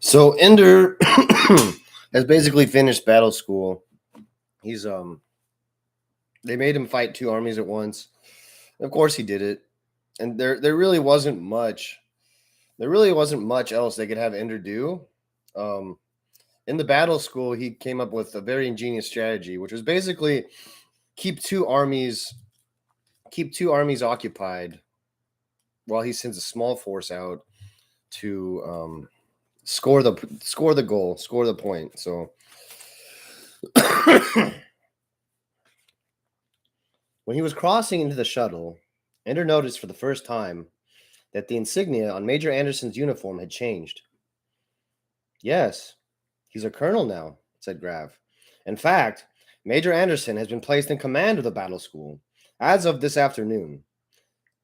So Ender has basically finished battle school. He's they made him fight two armies at once. Of course he did it. And there really wasn't much. There really wasn't much else they could have Ender do. In the battle school, he came up with a very ingenious strategy, which was basically keep two armies occupied while he sends a small force out to score the goal, score the point. So when he was crossing into the shuttle, Ender noticed for the first time that the insignia on Major Anderson's uniform had changed. Yes, he's a colonel now, said Grav. In fact, Major Anderson has been placed in command of the battle school as of this afternoon.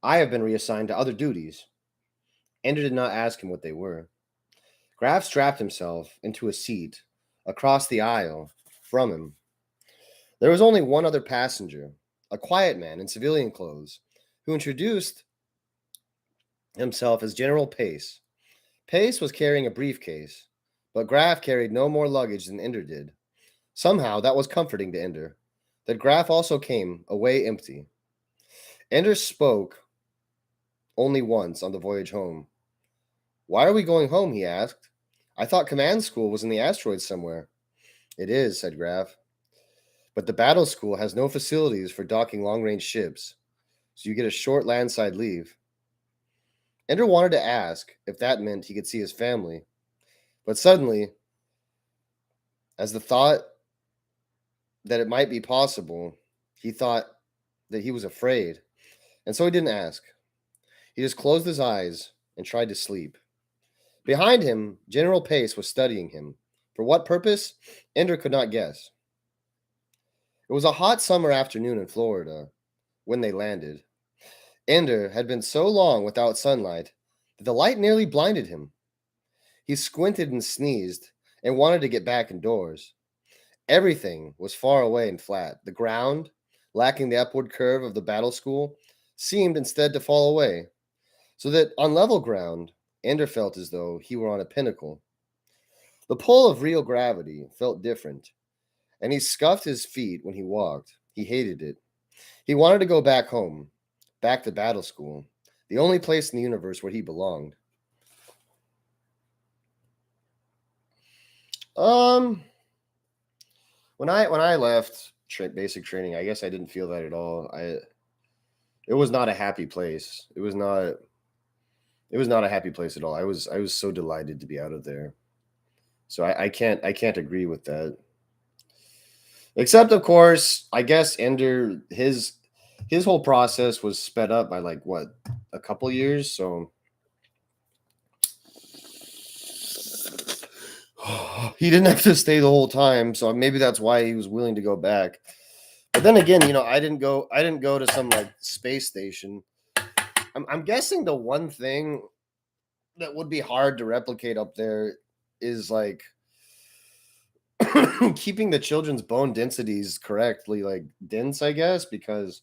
I have been reassigned to other duties. Ender did not ask him what they were. Grav strapped himself into a seat across the aisle from him. There was only one other passenger, a quiet man in civilian clothes, who introduced himself as General Pace. Pace was carrying a briefcase, but Graff carried no more luggage than Ender did. Somehow that was comforting to Ender, that Graff also came away empty. Ender spoke only once on the voyage home. Why are we going home? He asked. I thought command school was in the asteroids somewhere. It is, said Graff. But the battle school has no facilities for docking long-range ships, so you get a short landside leave. Ender wanted to ask if that meant he could see his family, but suddenly, as the thought that it might be possible, he thought that he was afraid, and so he didn't ask. He just closed his eyes and tried to sleep. Behind him, General Pace was studying him. For what purpose? Ender could not guess. It was a hot summer afternoon in Florida when they landed. Ender had been so long without sunlight that the light nearly blinded him. He squinted and sneezed and wanted to get back indoors. Everything was far away and flat. The ground, lacking the upward curve of the battle school, seemed instead to fall away, so that on level ground, Ender felt as though he were on a pinnacle. The pull of real gravity felt different, and he scuffed his feet when he walked. He hated it. He wanted to go back home, back to battle school, the only place in the universe where he belonged. When I left basic training, I guess I didn't feel that at all. It was not a happy place. It was not a happy place at all. I was so delighted to be out of there. So I can't agree with that. Except, of course, I guess Ender, his whole process was sped up by like what, a couple years. So he didn't have to stay the whole time. So maybe that's why he was willing to go back. But then again, I didn't go to some like space station. I'm guessing the one thing that would be hard to replicate up there is like keeping the children's bone densities correctly, like dense, I guess, because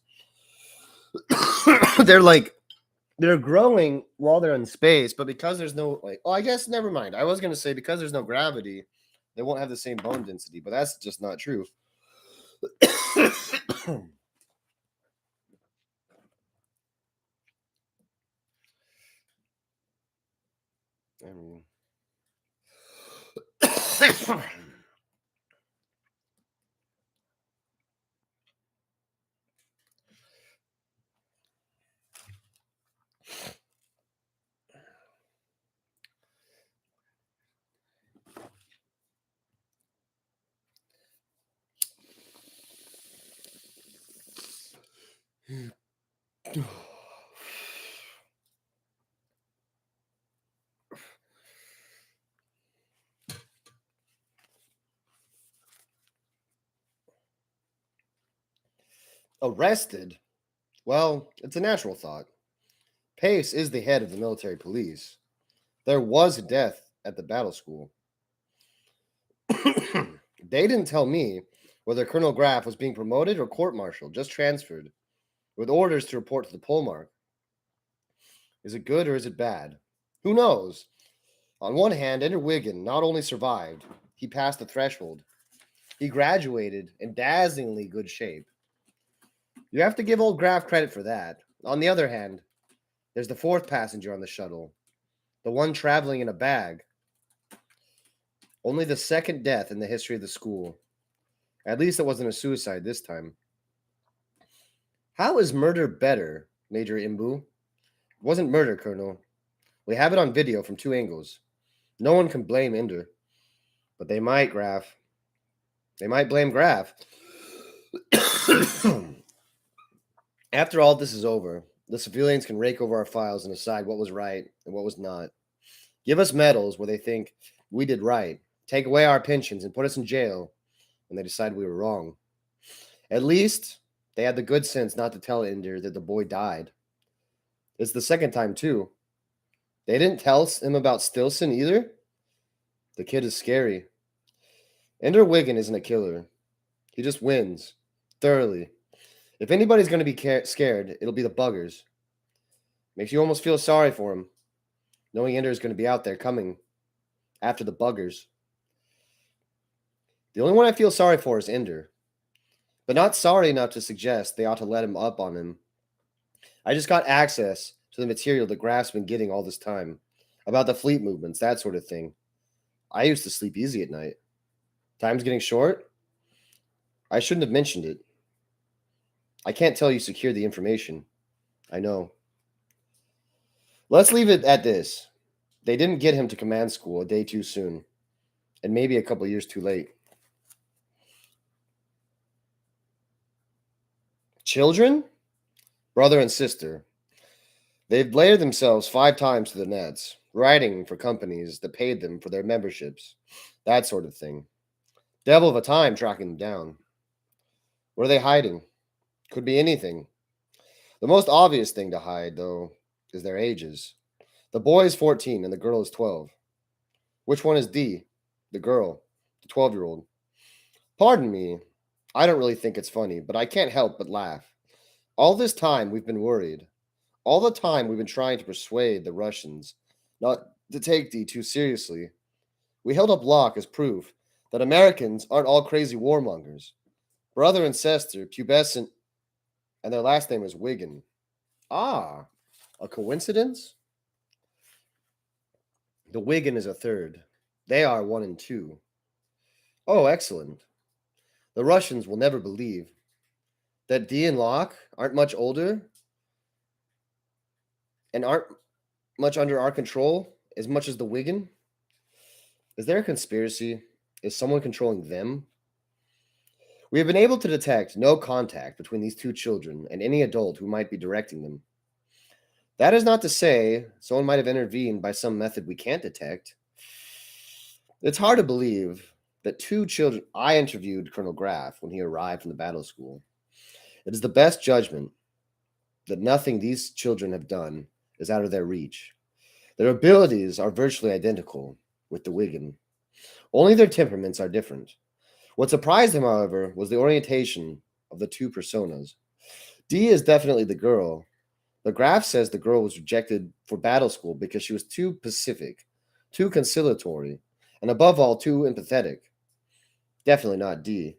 they're growing while they're in space, but because there's no I guess never mind. I was gonna say because there's no gravity, they won't have the same bone density, but that's just not true. I mean, arrested? Well, it's a natural thought. Pace is the head of the military police. There was a death at the battle school. They didn't tell me whether Colonel Graff was being promoted or court-martialed, just transferred, with orders to report to the Polemark. Is it good or is it bad? Who knows? On one hand, Ender Wiggin not only survived, he passed the threshold. He graduated in dazzlingly good shape. You have to give old Graff credit for that. On the other hand, there's the fourth passenger on the shuttle, the one traveling in a bag. Only the second death in the history of the school. At least it wasn't a suicide this time. How is murder better, Major Imbu? It wasn't murder, Colonel. We have it on video from two angles. No one can blame Ender. But they might, Graff. They might blame Graff. After all this is over, the civilians can rake over our files and decide what was right and what was not. Give us medals where they think we did right. Take away our pensions and put us in jail when they decide we were wrong. At least they had the good sense not to tell Ender that the boy died. It's the second time, too. They didn't tell him about Stilson either? The kid is scary. Ender Wiggin isn't a killer. He just wins. Thoroughly. If anybody's going to be scared, it'll be the buggers. Makes you almost feel sorry for him, knowing Ender is going to be out there coming after the buggers. The only one I feel sorry for is Ender. But not sorry enough to suggest they ought to let him up on him. I just got access to the material that Graff's been getting all this time. About the fleet movements, that sort of thing. I used to sleep easy at night. Time's getting short? I shouldn't have mentioned it. I can't tell you secure the information. I know. Let's leave it at this. They didn't get him to command school a day too soon. And maybe a couple years too late. Children? Brother and sister. They've blared themselves 5 times to the nets, writing for companies that paid them for their memberships. That sort of thing. Devil of a time tracking them down. What are they hiding? Could be anything. The most obvious thing to hide, though, is their ages. The boy is 14 and the girl is 12. Which one is D? The girl, the 12-year-old. Pardon me, I don't really think it's funny, but I can't help but laugh. All this time we've been worried. All the time we've been trying to persuade the Russians not to take D too seriously. We held up Locke as proof that Americans aren't all crazy warmongers. Brother and sister, pubescent, and their last name is Wiggin. Ah, a coincidence? The Wiggin is a third. They are 1 and 2. Oh, excellent. The Russians will never believe that D and Locke aren't much older and aren't much under our control as much as the Wiggin. Is there a conspiracy? Is someone controlling them? We have been able to detect no contact between these two children and any adult who might be directing them. That is not to say someone might have intervened by some method we can't detect. It's hard to believe that 2 children. I interviewed Colonel Graff when he arrived from the battle school. It is the best judgment that nothing these children have done is out of their reach. Their abilities are virtually identical with the Wiggin. Only their temperaments are different. What surprised him, however, was the orientation of the 2 personas. D is definitely the girl, but Graff says the girl was rejected for battle school because she was too pacific, too conciliatory, and above all, too empathetic. Definitely not D.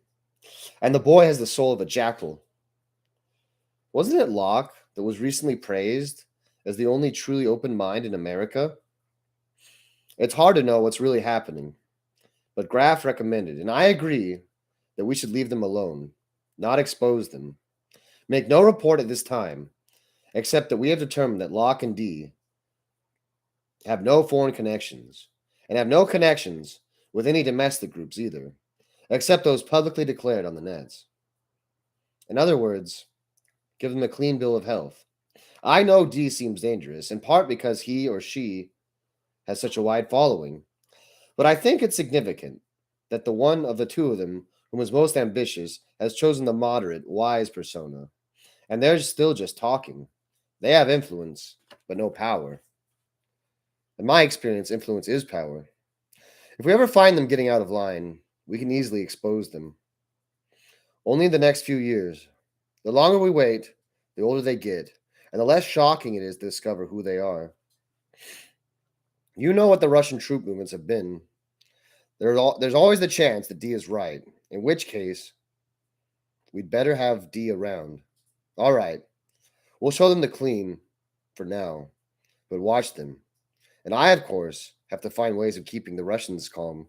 And the boy has the soul of a jackal. Wasn't it Locke that was recently praised as the only truly open mind in America? It's hard to know what's really happening, but Graff recommended, and I agree, that we should leave them alone, not expose them. Make no report at this time, except that we have determined that Locke and D have no foreign connections, and have no connections with any domestic groups either, except those publicly declared on the nets. In other words, give them a clean bill of health. I know D seems dangerous, in part because he or she has such a wide following, but I think it's significant that the one of the 2 of them whom is most ambitious has chosen the moderate, wise persona, and they're still just talking. They have influence, but no power. In my experience, influence is power. If we ever find them getting out of line, we can easily expose them. Only in the next few years. The longer we wait, the older they get, and the less shocking it is to discover who they are. You know what the Russian troop movements have been. There's always the chance that D is right, in which case, we'd better have D around. All right, we'll show them the clean for now, but watch them. And I, of course, have to find ways of keeping the Russians calm.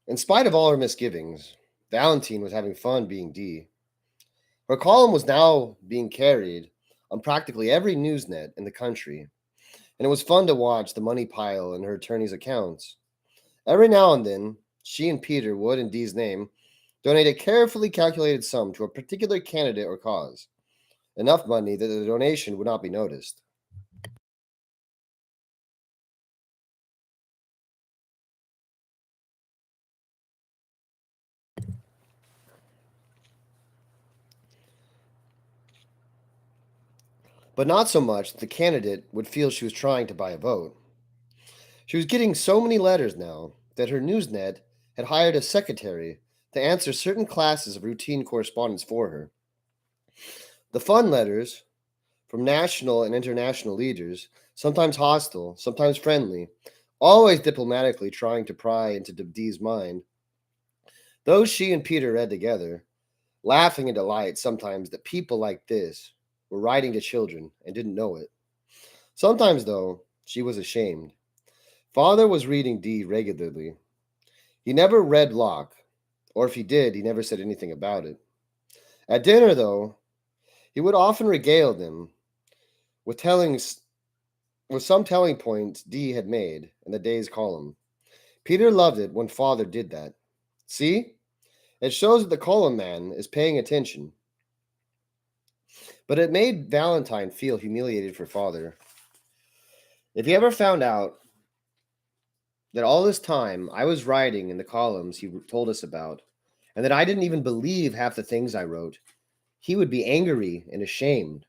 In spite of all her misgivings, Valentine was having fun being D. Her column was now being carried on practically every newsnet in the country, and it was fun to watch the money pile in her attorney's accounts. Every now and then, she and Peter would, in D's name, donate a carefully calculated sum to a particular candidate or cause, enough money that the donation would not be noticed. But not so much that the candidate would feel she was trying to buy a vote. She was getting so many letters now that her newsnet had hired a secretary to answer certain classes of routine correspondence for her. The fun letters from national and international leaders, sometimes hostile, sometimes friendly, always diplomatically trying to pry into D's mind. Those she and Peter read together, laughing in delight sometimes that people like this were writing to children and didn't know it. Sometimes, though, she was ashamed. Father was reading D regularly. He never read Locke, or if he did, he never said anything about it. At dinner, though, he would often regale them with some telling points D had made in the day's column. Peter loved it when Father did that. See? It shows that the column man is paying attention. But it made Valentine feel humiliated for Father. If he ever found out that all this time I was writing in the columns he told us about, and that I didn't even believe half the things I wrote, he would be angry and ashamed.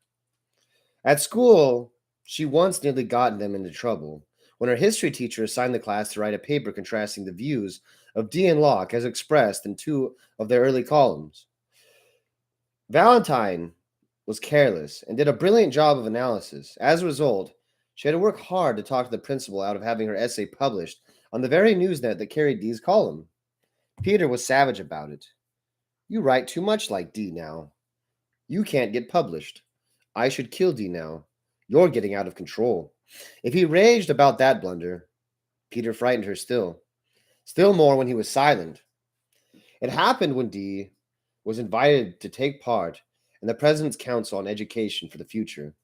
At school, she once nearly got them into trouble when her history teacher assigned the class to write a paper contrasting the views of D and Locke as expressed in two of their early columns. Valentine was careless and did a brilliant job of analysis. As a result, she had to work hard to talk the principal out of having her essay published on the very newsnet that carried D's column. Peter was savage about it. You write too much like D now. You can't get published. I should kill D now. You're getting out of control. If he raged about that blunder, Peter frightened her still more when he was silent. It happened when D was invited to take part in the President's Council on Education for the Future,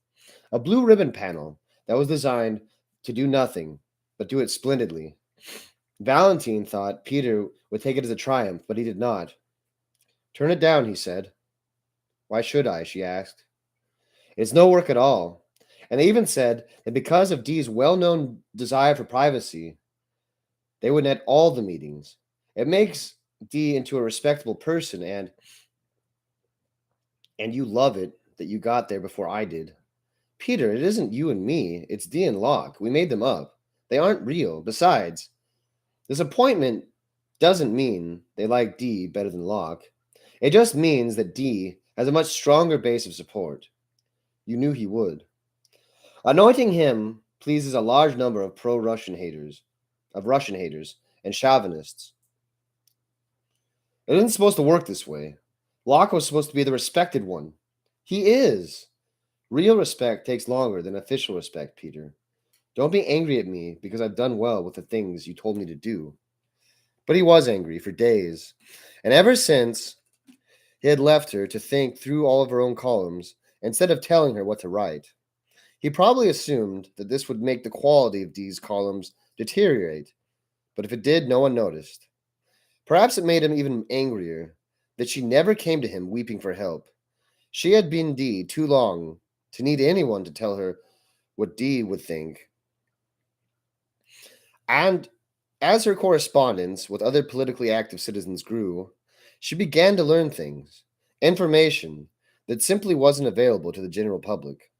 a blue ribbon panel that was designed to do nothing but do it splendidly. Valentine thought Peter would take it as a triumph, but he did not. Turn it down, he said. Why should I? She asked. It's no work at all. And they even said that because of D's well known desire for privacy, they would net all the meetings. It makes D into a respectable person, and you love it that you got there before I did. Peter, it isn't you and me, it's Dee and Locke. We made them up. They aren't real. Besides, this appointment doesn't mean they like Dee better than Locke. It just means that Dee has a much stronger base of support. You knew he would. Anointing him pleases a large number of Russian haters and chauvinists. It isn't supposed to work this way. Locke was supposed to be the respected one. He is. Real respect takes longer than official respect, Peter. Don't be angry at me because I've done well with the things you told me to do. But he was angry for days, and ever since he had left her to think through all of her own columns instead of telling her what to write. He probably assumed that this would make the quality of Dee's columns deteriorate, but if it did, no one noticed. Perhaps it made him even angrier that she never came to him weeping for help. She had been Dee too long to need anyone to tell her what Dee would think. And as her correspondence with other politically active citizens grew, she began to learn things, information that simply wasn't available to the general public.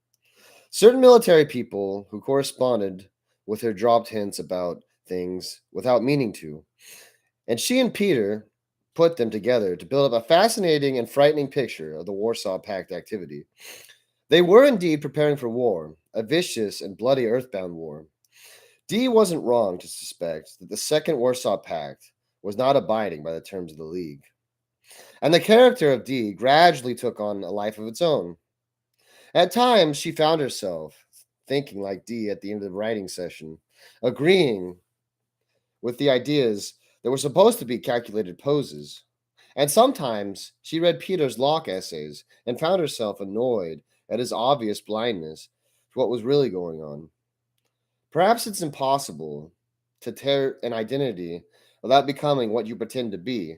Certain military people who corresponded with her dropped hints about things without meaning to, and she and Peter put them together to build up a fascinating and frightening picture of the Warsaw Pact activity. They were indeed preparing for war, a vicious and bloody earthbound war. Dee wasn't wrong to suspect that the Second Warsaw Pact was not abiding by the terms of the League. And the character of Dee gradually took on a life of its own. At times, she found herself thinking like Dee at the end of the writing session, agreeing with the ideas that were supposed to be calculated poses. And sometimes she read Peter's Locke essays and found herself annoyed at his obvious blindness to what was really going on. Perhaps it's impossible to tear an identity without becoming what you pretend to be.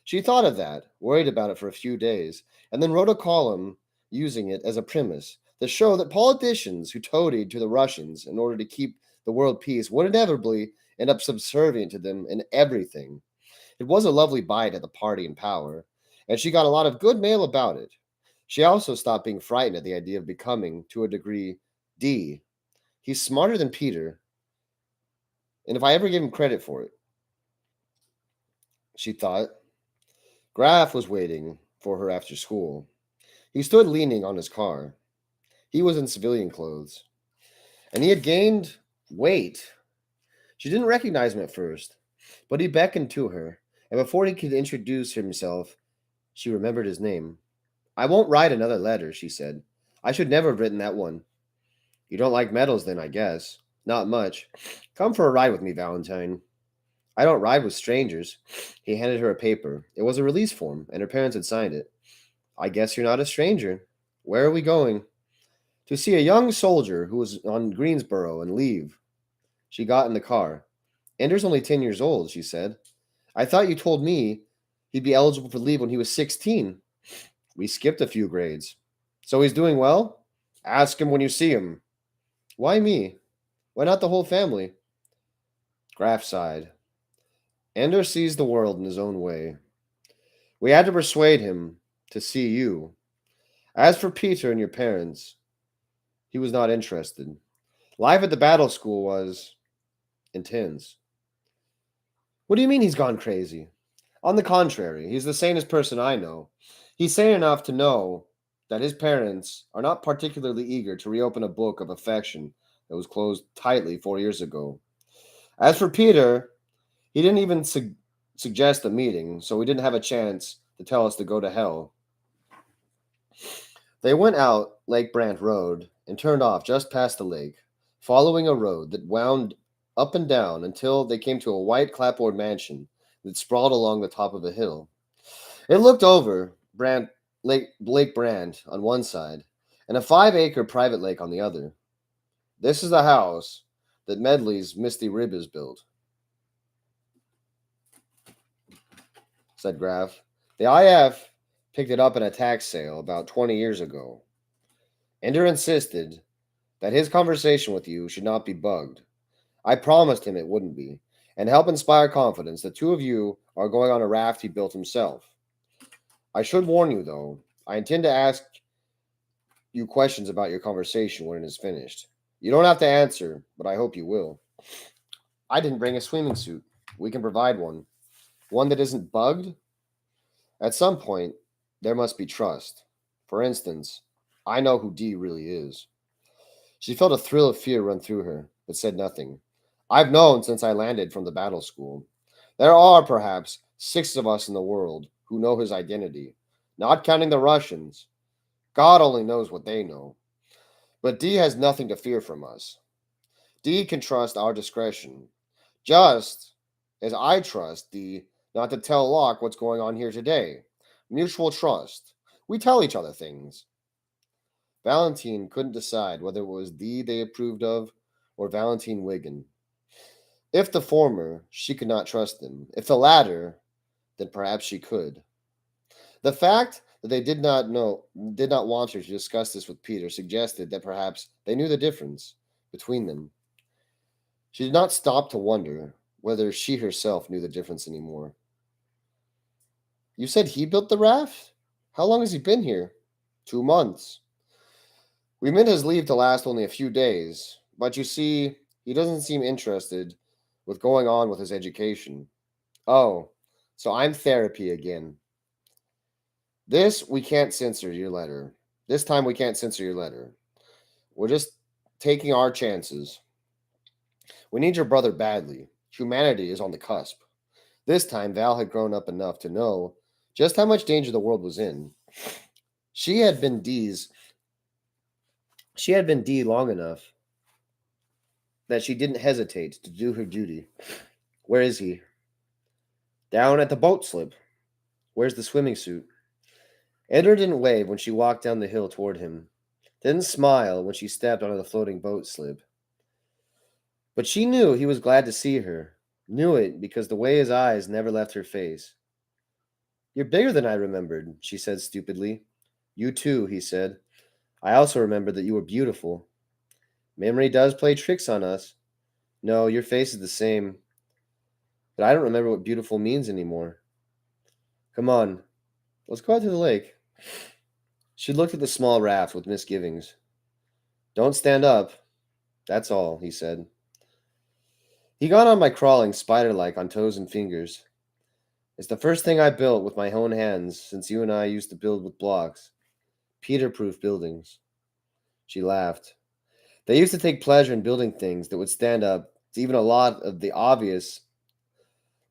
She thought of that, worried about it for a few days, and then wrote a column using it as a premise to show that politicians who toadied to the Russians in order to keep the world peace would inevitably end up subservient to them in everything. It was a lovely bite at the party in power, and she got a lot of good mail about it. She also stopped being frightened at the idea of becoming, to a degree, Dee. He's smarter than Peter, and if I ever give him credit for it, she thought. Graf was waiting for her after school. He stood leaning on his car. He was in civilian clothes, and he had gained weight. She didn't recognize him at first, but he beckoned to her, and before he could introduce himself, she remembered his name. I won't write another letter, she said. I should never have written that one. You don't like medals then, I guess. Not much. Come for a ride with me, Valentine. I don't ride with strangers. He handed her a paper. It was a release form, and her parents had signed it. I guess you're not a stranger. Where are we going? To see a young soldier who was on Greensboro and leave. She got in the car. Ender's only 10 years old, she said. I thought you told me he'd be eligible for leave when he was 16. We skipped a few grades. So he's doing well? Ask him when you see him. Why me? Why not the whole family? Graf sighed. Ender sees the world in his own way. We had to persuade him to see you. As for Peter and your parents, he was not interested. Life at the battle school was intense. What do you mean he's gone crazy? On the contrary, he's the sanest person I know. He's sane enough to know that his parents are not particularly eager to reopen a book of affection that was closed tightly 4 years ago. As for Peter, he didn't even suggest a meeting, so we didn't have a chance to tell us to go to hell. They went out Lake Brant Road and turned off just past the lake, following a road that wound up and down until they came to a white clapboard mansion that sprawled along the top of a hill. It looked over Lake Brant on one side and a 5-acre private lake on the other. This is the house that Medley's Misty Ribbers built, said Graf. The IF picked it up in a tax sale about 20 years ago. Ender insisted that his conversation with you should not be bugged. I promised him it wouldn't be, and help inspire confidence. The two of you are going on a raft he built himself. I should warn you, though, I intend to ask you questions about your conversation when it is finished. You don't have to answer, but I hope you will. I didn't bring a swimming suit. We can provide one. One that isn't bugged. At some point, there must be trust. For instance, I know who Dee really is. She felt a thrill of fear run through her, but said nothing. I've known since I landed from the battle school. There are perhaps 6 of us in the world who know his identity, not counting the Russians. God only knows what they know. But Dee has nothing to fear from us. Dee can trust our discretion, just as I trust Dee not to tell Locke what's going on here today. Mutual trust. We tell each other things. Valentine couldn't decide whether it was Dee they approved of or Valentine Wigan. If the former, she could not trust them. If the latter, then perhaps she could. The fact that they did not want her to discuss this with Peter suggested that perhaps they knew the difference between them. She did not stop to wonder whether she herself knew the difference anymore. You said he built the raft? How long has he been here? 2 months. We meant his leave to last only a few days, but you see, he doesn't seem interested with going on with his education. Oh, so I'm therapy again. This we can't censor your letter. This time we can't censor your letter. We're just taking our chances. We need your brother badly. Humanity is on the cusp. This time Val had grown up enough to know just how much danger the world was in. She had been Dee's she had been Dee long enough that she didn't hesitate to do her duty. Where is he? Down at the boat slip. Where's the swimming suit? Ender didn't wave when she walked down the hill toward him, didn't smile when she stepped onto the floating boat slip. But she knew he was glad to see her, knew it because the way his eyes never left her face. You're bigger than I remembered, she said stupidly. You too, he said. I also remembered that you were beautiful. Memory does play tricks on us. No, your face is the same. But I don't remember what beautiful means anymore. Come on, let's go out to the lake. She looked at the small raft with misgivings. Don't stand up. That's all, he said. He got on by crawling spider-like on toes and fingers. It's the first thing I built with my own hands since you and I used to build with blocks. Peter-proof buildings. She laughed. They used to take pleasure in building things that would stand up to even a lot of the obvious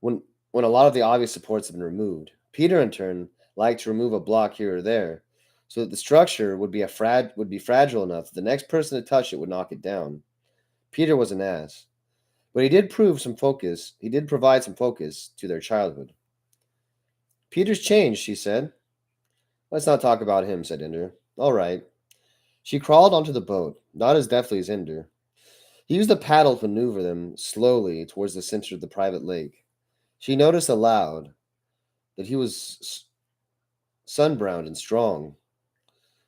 when a lot of the obvious supports have been removed. Peter, in turn, liked to remove a block here or there, so that the structure would be fragile enough that the next person to touch it would knock it down. Peter was an ass, but he did provide some focus to their childhood. Peter's changed, she said. Let's not talk about him, said Ender. All right. She crawled onto the boat, not as deftly as Ender. He used a paddle to maneuver them slowly towards the center of the private lake. She noticed aloud that he was sunbrowned and strong.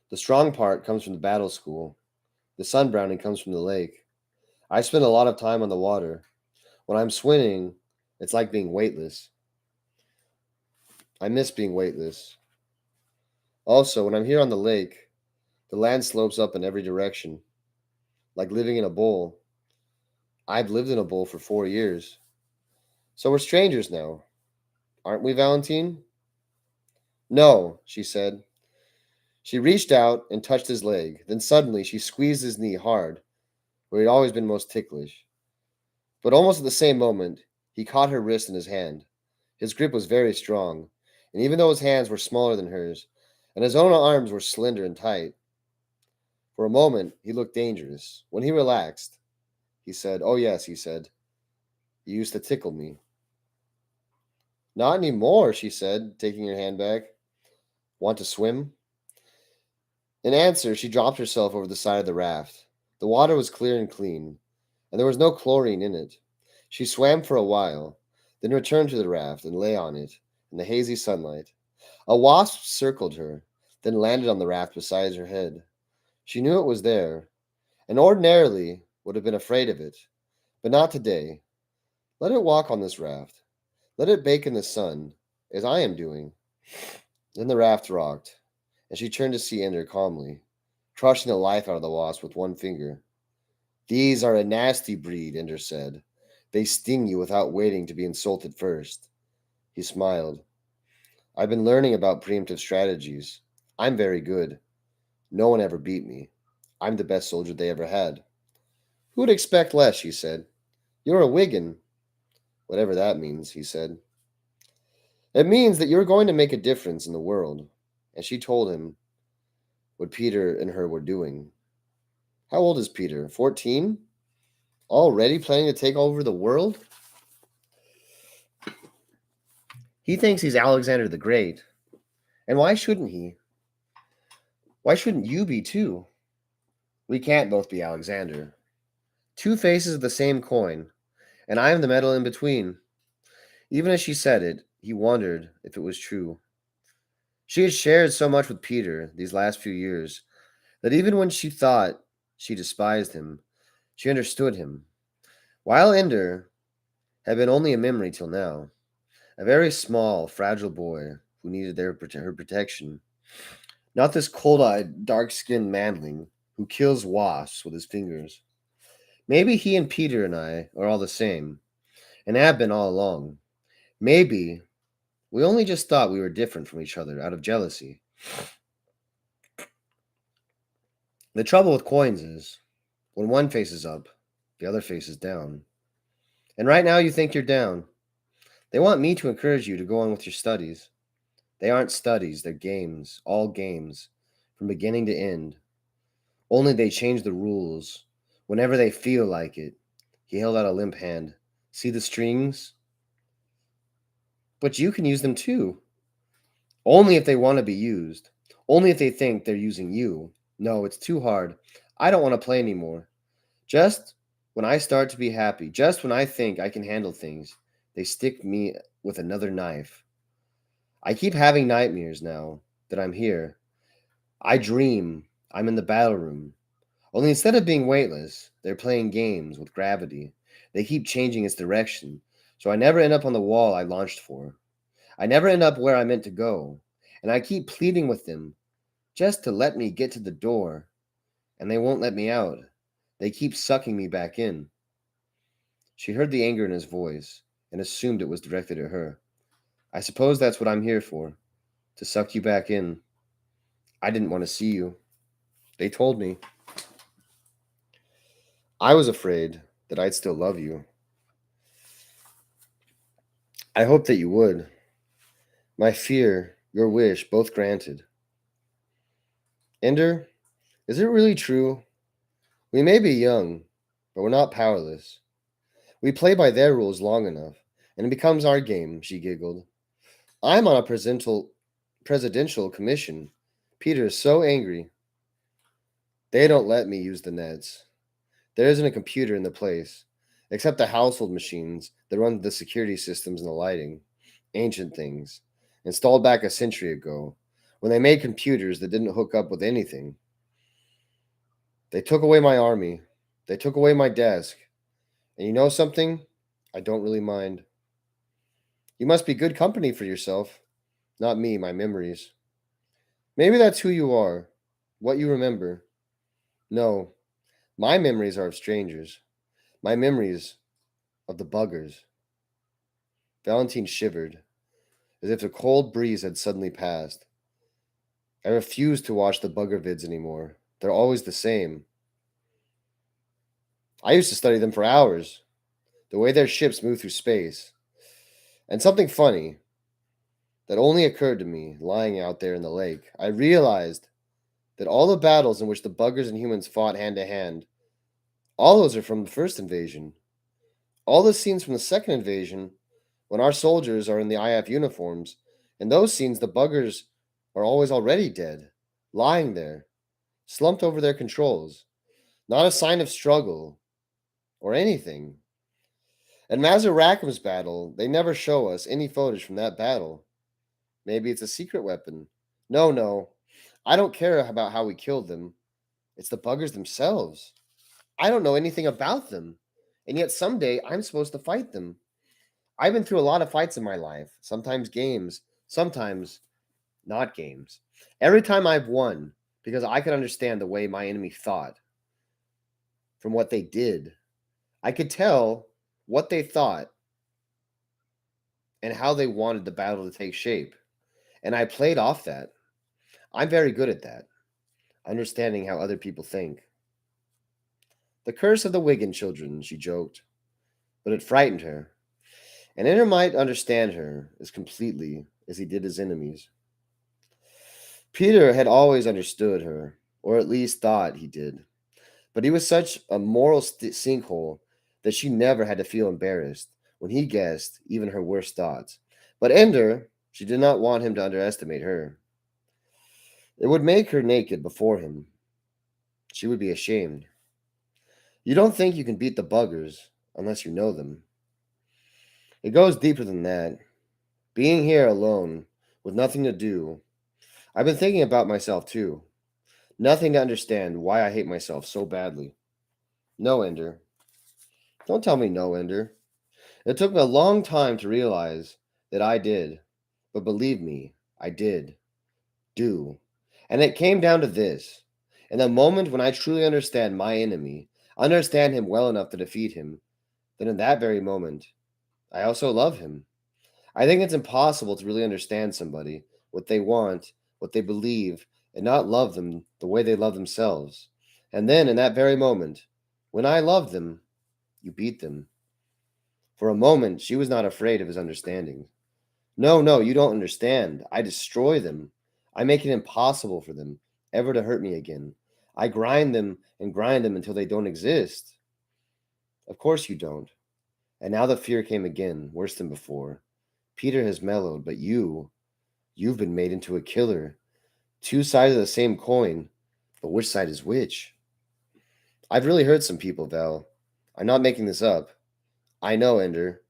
The strong part comes from the battle school. The sunbrowning comes from the lake. I spend a lot of time on the water. When I'm swimming, it's like being weightless. I miss being weightless. Also, when I'm here on the lake, the land slopes up in every direction, like living in a bowl. I've lived in a bowl for 4 years. So we're strangers now, aren't we, Valentine? No, she said. She reached out and touched his leg. Then suddenly she squeezed his knee hard, where he'd always been most ticklish. But almost at the same moment, he caught her wrist in his hand. His grip was very strong, and even though his hands were smaller than hers, and his own arms were slender and tight, for a moment he looked dangerous. When he relaxed, he said, "Oh yes," he said, "you used to tickle me." Not anymore, she said, taking her hand back. Want to swim? In answer, she dropped herself over the side of the raft. The water was clear and clean, and there was no chlorine in it. She swam for a while, then returned to the raft and lay on it in the hazy sunlight. A wasp circled her, then landed on the raft beside her head. She knew it was there, and ordinarily would have been afraid of it, but not today. Let it walk on this raft. Let it bake in the sun, as I am doing. Then the raft rocked, and she turned to see Ender calmly. crushing the life out of the wasp with one finger. These are a nasty breed, Ender said. They sting you without waiting to be insulted first. He smiled. I've been learning about preemptive strategies. I'm very good. No one ever beat me. I'm the best soldier they ever had. Who would expect less, she said. You're a Wigan. Whatever that means, he said. It means that you're going to make a difference in the world. And she told him what Peter and her were doing. How old is Peter? 14? Already planning to take over the world? He thinks he's Alexander the Great. And why shouldn't he? Why shouldn't you be too? We can't both be Alexander. Two faces of the same coin, and I am the metal in between. Even as she said it, he wondered if it was true. She had shared so much with Peter these last few years that even when she thought she despised him, she understood him. While Ender had been only a memory till now, a very small, fragile boy who needed her protection. Not this cold-eyed, dark-skinned manling who kills wasps with his fingers. Maybe he and Peter and I are all the same, and have been all along. Maybe we only just thought we were different from each other out of jealousy. The trouble with coins is, when one face is up, the other face is down. And right now you think you're down. They want me to encourage you to go on with your studies. They aren't studies, they're games, all games, from beginning to end. Only they change the rules whenever they feel like it. He held out a limp hand. See the strings? But you can use them too. Only if they want to be used. Only if they think they're using you. No, it's too hard. I don't want to play anymore. Just when I start to be happy, just when I think I can handle things, they stick me with another knife. I keep having nightmares now that I'm here. I dream I'm in the battle room. Only instead of being weightless, they're playing games with gravity. They keep changing its direction, so I never end up on the wall I launched for. I never end up where I meant to go, and I keep pleading with them just to let me get to the door, and they won't let me out. They keep sucking me back in. She heard the anger in his voice and assumed it was directed at her. I suppose that's what I'm here for, to suck you back in. I didn't want to see you. They told me. I was afraid that I'd still love you. I hoped that you would. My fear, your wish, both granted. Ender, is it really true? We may be young, but we're not powerless. We play by their rules long enough, and it becomes our game, she giggled. I'm on a presidential commission. Peter is so angry. They don't let me use the nets. There isn't a computer in the place, except the household machines that run the security systems and the lighting. Ancient things, installed back a century ago, when they made computers that didn't hook up with anything. They took away my army. They took away my desk. And you know something? I don't really mind. You must be good company for yourself. Not me, my memories. Maybe that's who you are, what you remember. No, my memories are of strangers. My memories of the buggers. Valentine shivered, as if a cold breeze had suddenly passed. I refuse to watch the bugger vids anymore. They're always the same. I used to study them for hours, the way their ships move through space. And something funny that only occurred to me lying out there in the lake. I realized that all the battles in which the buggers and humans fought hand to hand, all those are from the first invasion. All the scenes from the second invasion, when our soldiers are in the IF uniforms, in those scenes the buggers are always already dead, lying there, slumped over their controls. Not a sign of struggle or anything. At Mazar Rackham's battle, they never show us any footage from that battle. Maybe it's a secret weapon. No, no. I don't care about how we killed them. It's the buggers themselves. I don't know anything about them. And yet someday I'm supposed to fight them. I've been through a lot of fights in my life. Sometimes games, sometimes not games. Every time I've won, because I could understand the way my enemy thought from what they did. I could tell what they thought and how they wanted the battle to take shape. And I played off that. I'm very good at that, understanding how other people think. The curse of the Wigan children, she joked, but it frightened her. And Ender might understand her as completely as he did his enemies. Peter had always understood her, or at least thought he did, but he was such a moral sinkhole that she never had to feel embarrassed when he guessed even her worst thoughts. But Ender, she did not want him to underestimate her. It would make her naked before him. She would be ashamed. You don't think you can beat the buggers unless you know them. It goes deeper than that. Being here alone, with nothing to do, I've been thinking about myself too. Nothing to understand why I hate myself so badly. No, Ender. Don't tell me no, Ender. It took me a long time to realize that I did. But believe me, I did. Do. And it came down to this. In the moment when I truly understand my enemy, understand him well enough to defeat him, then in that very moment, I also love him. I think it's impossible to really understand somebody, what they want, what they believe, and not love them the way they love themselves. And then in that very moment, when I love them, you beat them. For a moment, she was not afraid of his understanding. No, no, you don't understand. I destroy them. I make it impossible for them ever to hurt me again. I grind them and grind them until they don't exist. Of course you don't. And now the fear came again, worse than before. Peter has mellowed, but you've been made into a killer. Two sides of the same coin, but which side is which? I've really hurt some people, Val. I'm not making this up. I know, Ender.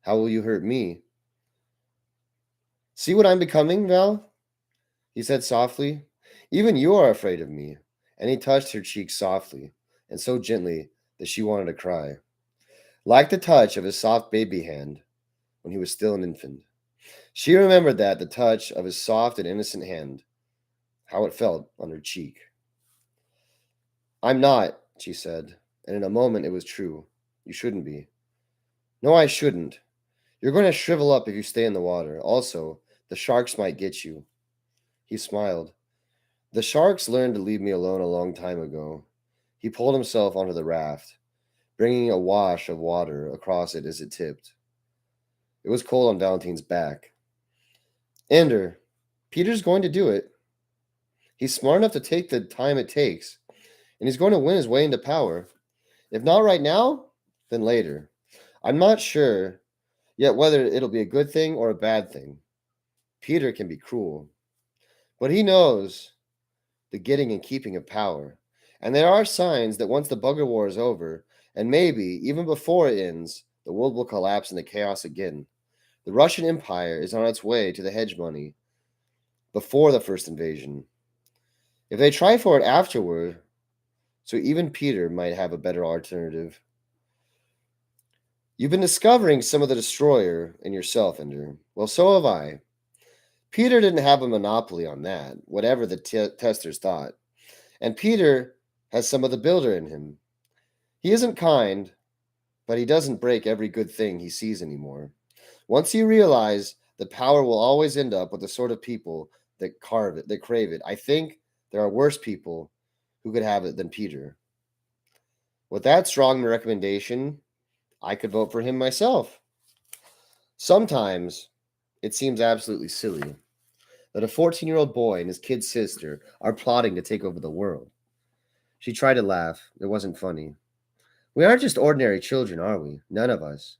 How will you hurt me? See what I'm becoming, Val? He said softly. Even you are afraid of me. And he touched her cheek softly, and so gently that she wanted to cry. Like the touch of his soft baby hand when he was still an infant. She remembered that, the touch of his soft and innocent hand, how it felt on her cheek. I'm not, she said, and in a moment it was true. You shouldn't be. No, I shouldn't. You're going to shrivel up if you stay in the water. Also, the sharks might get you. He smiled. The sharks learned to leave me alone a long time ago. He pulled himself onto the raft, bringing a wash of water across it as it tipped. It was cold on Valentine's back. Ender, Peter's going to do it. He's smart enough to take the time it takes, and he's going to win his way into power. If not right now, then later. I'm not sure yet whether it'll be a good thing or a bad thing. Peter can be cruel, but he knows the getting and keeping of power. And there are signs that once the bugger war is over, and maybe even before it ends, the world will collapse into chaos again. The Russian Empire is on its way to the hegemony before the first invasion. If they try for it afterward, so even Peter might have a better alternative. You've been discovering some of the destroyer in yourself, Ender. Well, so have I. Peter didn't have a monopoly on that, whatever the testers thought. And Peter has some of the builder in him. He isn't kind, but he doesn't break every good thing he sees anymore. Once you realize that power will always end up with the sort of people that crave it, I think there are worse people who could have it than Peter. With that strong recommendation, I could vote for him myself. Sometimes it seems absolutely silly that a 14-year-old boy and his kid sister are plotting to take over the world. She tried to laugh. It wasn't funny. We aren't just ordinary children, are we? None of us.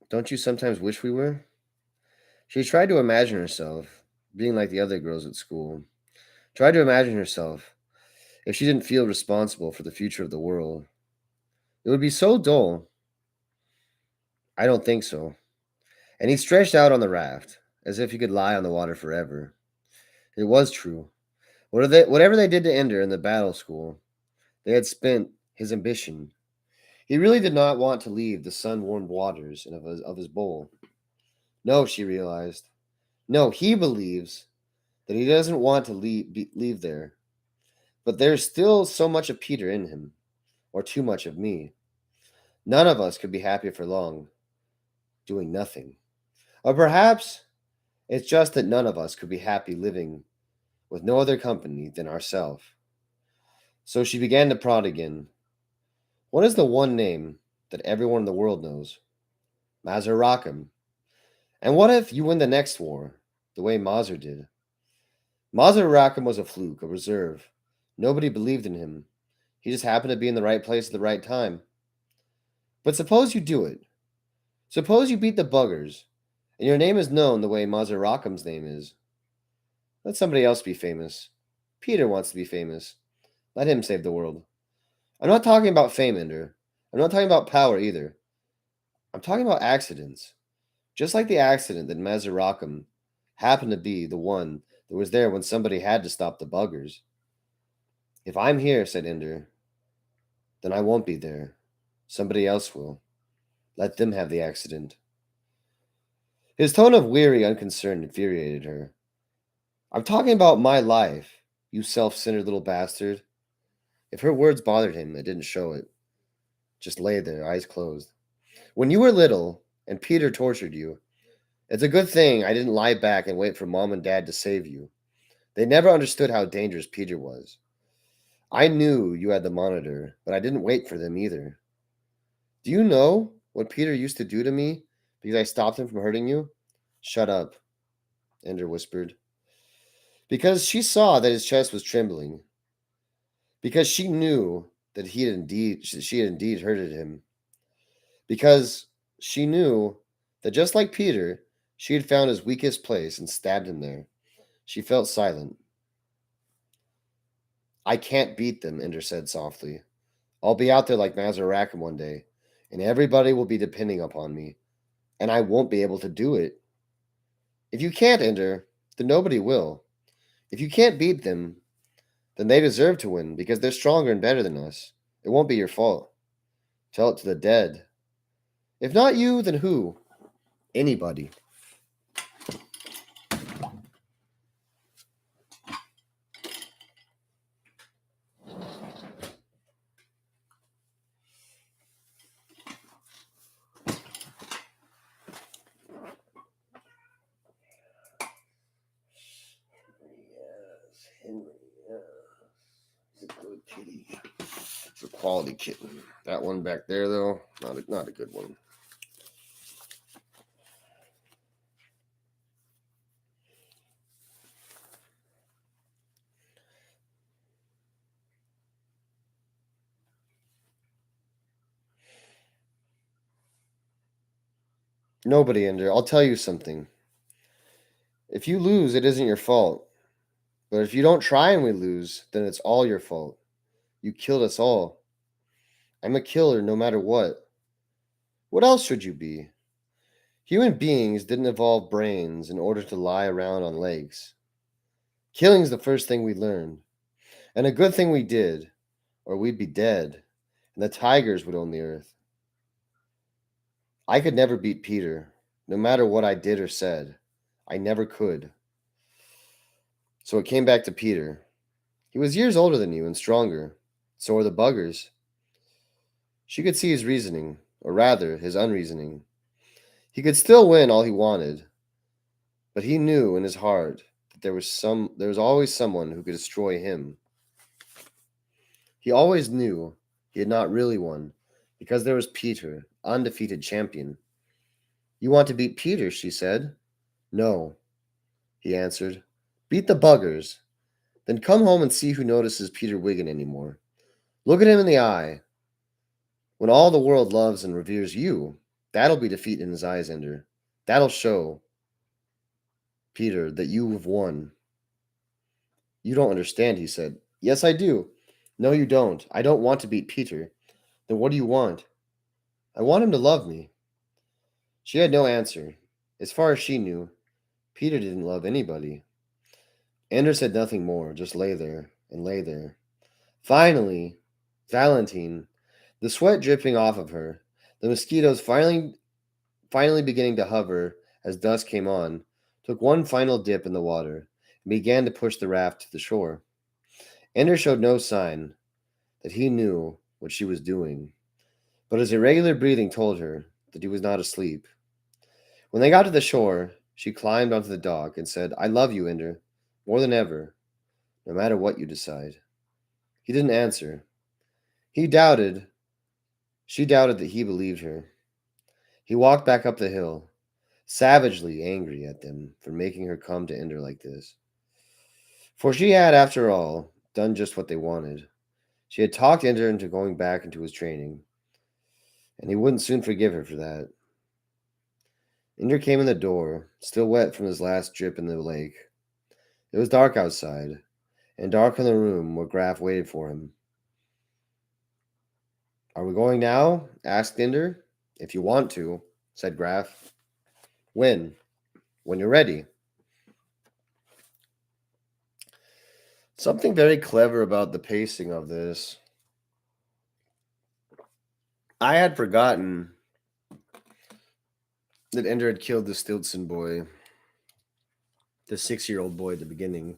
Don't you sometimes wish we were? She tried to imagine herself being like the other girls at school. Tried to imagine herself if she didn't feel responsible for the future of the world. It would be so dull. I don't think so. And he stretched out on the raft, as if he could lie on the water forever. It was true. Whatever they did to Ender in the battle school, they had spent his ambition. He really did not want to leave the sun-warmed waters of his bowl. No, she realized. No, he believes that he doesn't want to leave there. But there's still so much of Peter in him, or too much of me. None of us could be happy for long, doing nothing. Or perhaps it's just that none of us could be happy living with no other company than ourselves. So she began to prod again. What is the one name that everyone in the world knows? Mazar. And what if you win the next war, the way Mazar did? Mazar was a fluke, a reserve. Nobody believed in him. He just happened to be in the right place at the right time. But suppose you do it. Suppose you beat the buggers, and your name is known the way Mazar name is. Let somebody else be famous. Peter wants to be famous. Let him save the world. I'm not talking about fame, Ender. I'm not talking about power either. I'm talking about accidents. Just like the accident that Mazar happened to be the one that was there when somebody had to stop the buggers. If I'm here, said Ender, then I won't be there. Somebody else will. Let them have the accident. His tone of weary unconcern infuriated her. I'm talking about my life, you self-centered little bastard. If her words bothered him, it didn't show it. Just lay there, eyes closed. When you were little, and Peter tortured you, it's a good thing I didn't lie back and wait for Mom and Dad to save you. They never understood how dangerous Peter was. I knew you had the monitor, but I didn't wait for them either. Do you know what Peter used to do to me because I stopped him from hurting you? Shut up, Ender whispered. Because she saw that his chest was trembling. Because she knew that she had indeed hurted him. Because she knew that just like Peter, she had found his weakest place and stabbed him there. She felt silent. I can't beat them, Ender said softly. I'll be out there like Mazar one day, and everybody will be depending upon me, and I won't be able to do it. If you can't, Ender, then nobody will. If you can't beat them, then they deserve to win because they're stronger and better than us. It won't be your fault. Tell it to the dead. If not you, then who? Anybody. Yes, Henry, yes. He's a good kitty. It's a quality kitten. That one back there, though, not a good one. Nobody, Ender. I'll tell you something. If you lose, it isn't your fault. But if you don't try and we lose, then it's all your fault. You killed us all. I'm a killer no matter what. What else should you be? Human beings didn't evolve brains in order to lie around on legs. Killing's the first thing we learned. And a good thing we did, or we'd be dead, and the tigers would own the earth. I could never beat Peter, no matter what I did or said. I never could. So it came back to Peter. He was years older than you and stronger. So were the buggers. She could see his reasoning, or rather, his unreasoning. He could still win all he wanted, but he knew in his heart that there was always someone who could destroy him. He always knew he had not really won, because there was Peter, undefeated champion. You want to beat Peter, she said. No, he answered. Beat the buggers. Then come home and see who notices Peter Wiggin anymore. Look at him in the eye. When all the world loves and reveres you, that'll be defeat in his eyes, Ender. That'll show, Peter, that you have won. You don't understand, he said. Yes, I do. No, you don't. I don't want to beat Peter. Then what do you want? I want him to love me. She had no answer. As far as she knew, Peter didn't love anybody. Ender said nothing more, just lay there and lay there. Finally, Valentine, the sweat dripping off of her, the mosquitoes finally beginning to hover as dusk came on, took one final dip in the water, and began to push the raft to the shore. Ender showed no sign that he knew what she was doing, but his irregular breathing told her that he was not asleep. When they got to the shore, she climbed onto the dock and said, "I love you, Ender, more than ever, no matter what you decide." He didn't answer. He doubted. She doubted that he believed her. He walked back up the hill, savagely angry at them for making her come to Ender like this. For she had, after all, done just what they wanted. She had talked Ender into going back into his training, and he wouldn't soon forgive her for that. Ender came in the door, still wet from his last drip in the lake. It was dark outside, and dark in the room where Graf waited for him. "Are we going now?" asked Ender. "If you want to," said Graf. "When?" "When you're ready." Something very clever about the pacing of this. I had forgotten that Ender had killed the Stiltson boy, the 6-year-old boy at the beginning.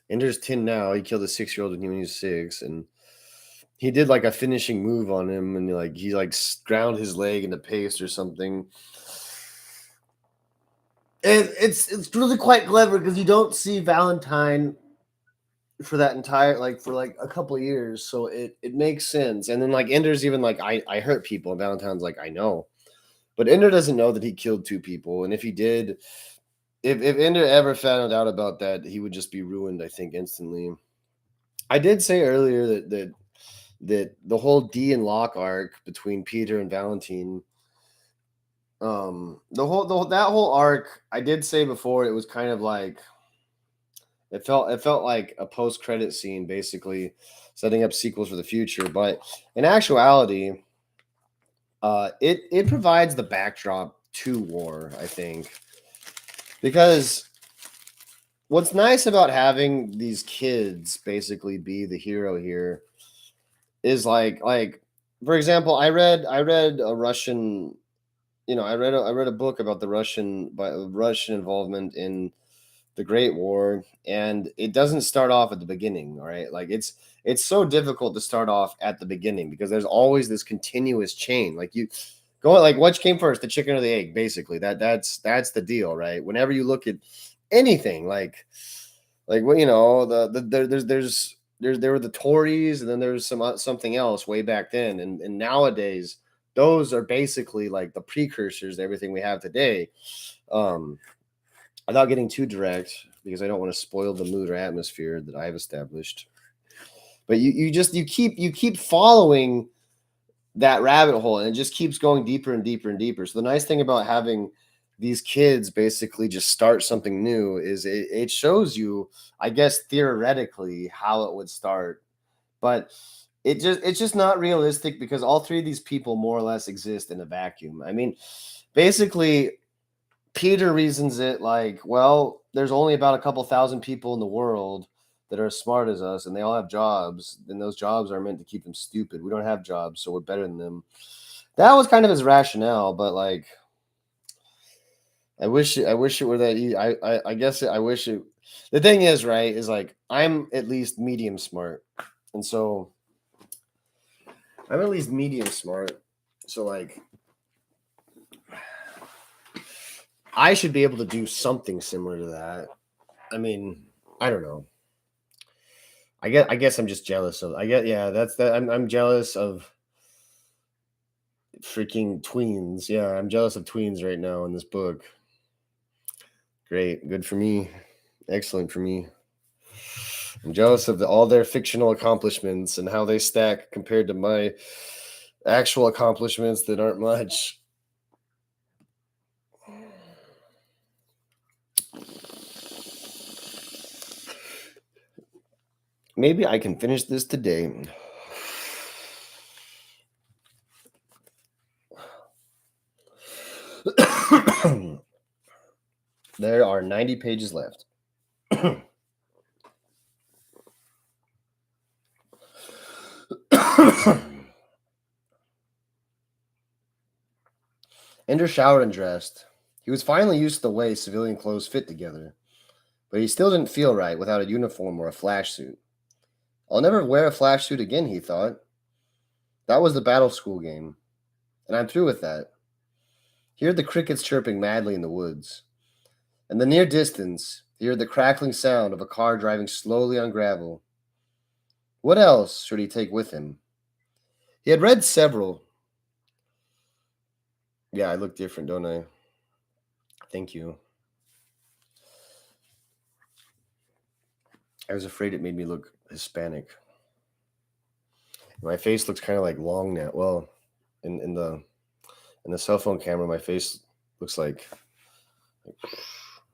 Ender's 10 now. He killed a 6-year-old when he was 6, and he did like a finishing move on him, and he ground his leg into paste or something. And it's really quite clever because you don't see Valentine for that entire for a couple of years, so it makes sense. And then Ender's even I hurt people, and Valentine's like, I know, but Ender doesn't know that he killed 2 people, and if he did, if Ender ever found out about that, he would just be ruined, I think, instantly. I did say earlier that the whole D and Locke arc between Peter and Valentine, that whole arc, I did say before, it was kind of like it felt like a post-credit scene, basically setting up sequels for the future. But in actuality, it provides the backdrop to war, I think, because what's nice about having these kids basically be the hero here is for example, I read a Russian, I read a book about the Russian involvement in the Great War, and it doesn't start off at the beginning. All right, it's so difficult to start off at the beginning because there's always this continuous chain. You go what came first, the chicken or the egg? Basically, that's the deal, right? Whenever you look at anything, what there were the Tories, and then there was something else way back then, and nowadays those are basically like the precursors to everything we have today. Without getting too direct, because I don't want to spoil the mood or atmosphere that I've established, but you keep following that rabbit hole, and it just keeps going deeper and deeper and deeper. So the nice thing about having these kids basically just start something new is it shows you, I guess, theoretically how it would start, but it's just not realistic because all 3 of these people more or less exist in a vacuum. I mean, basically, Peter reasons it well, there's only about a couple thousand people in the world that are as smart as us, and they all have jobs, and those jobs are meant to keep them stupid. We don't have jobs, so we're better than them. That was kind of his rationale, but I wish it were that easy. I guess I wish it. The thing is, right, is I'm at least medium smart, and so I'm at least medium smart. So I should be able to do something similar to that. I mean, I don't know. I guess I'm just jealous of. That's that. I'm jealous of freaking tweens. Yeah, I'm jealous of tweens right now in this book. Great, good for me. Excellent for me. I'm jealous of all their fictional accomplishments and how they stack compared to my actual accomplishments that aren't much. Maybe I can finish this today. There are 90 pages left. Ender showered and dressed. He was finally used to the way civilian clothes fit together, but he still didn't feel right without a uniform or a flash suit. I'll never wear a flash suit again, he thought. That was the battle school game, and I'm through with that. He heard the crickets chirping madly in the woods. In the near distance, he heard the crackling sound of a car driving slowly on gravel. What else should he take with him? He had read several. Yeah, I look different, don't I? Thank you. I was afraid it made me look Hispanic. My face looks kind of like long now. Well, in the cell phone camera, my face looks like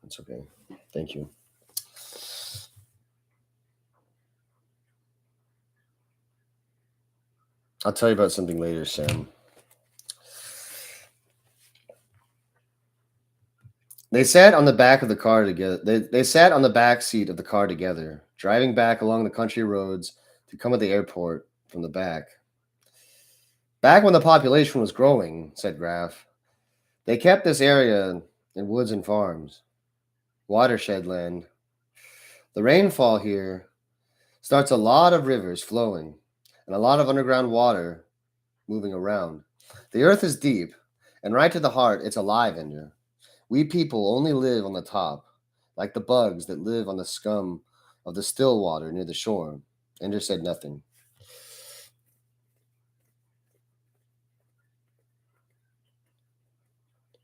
it's okay. Thank you. I'll tell you about something later, Sam. They sat on the back of the car together. They sat on the back seat of the car together, driving back along the country roads to come at the airport from the back. Back when the population was growing, said Graff, they kept this area in woods and farms, watershed land. The rainfall here starts a lot of rivers flowing and a lot of underground water moving around. The earth is deep, and right to the heart, it's alive, Ender. We people only live on the top, like the bugs that live on the scum of the still water near the shore. Ender said nothing.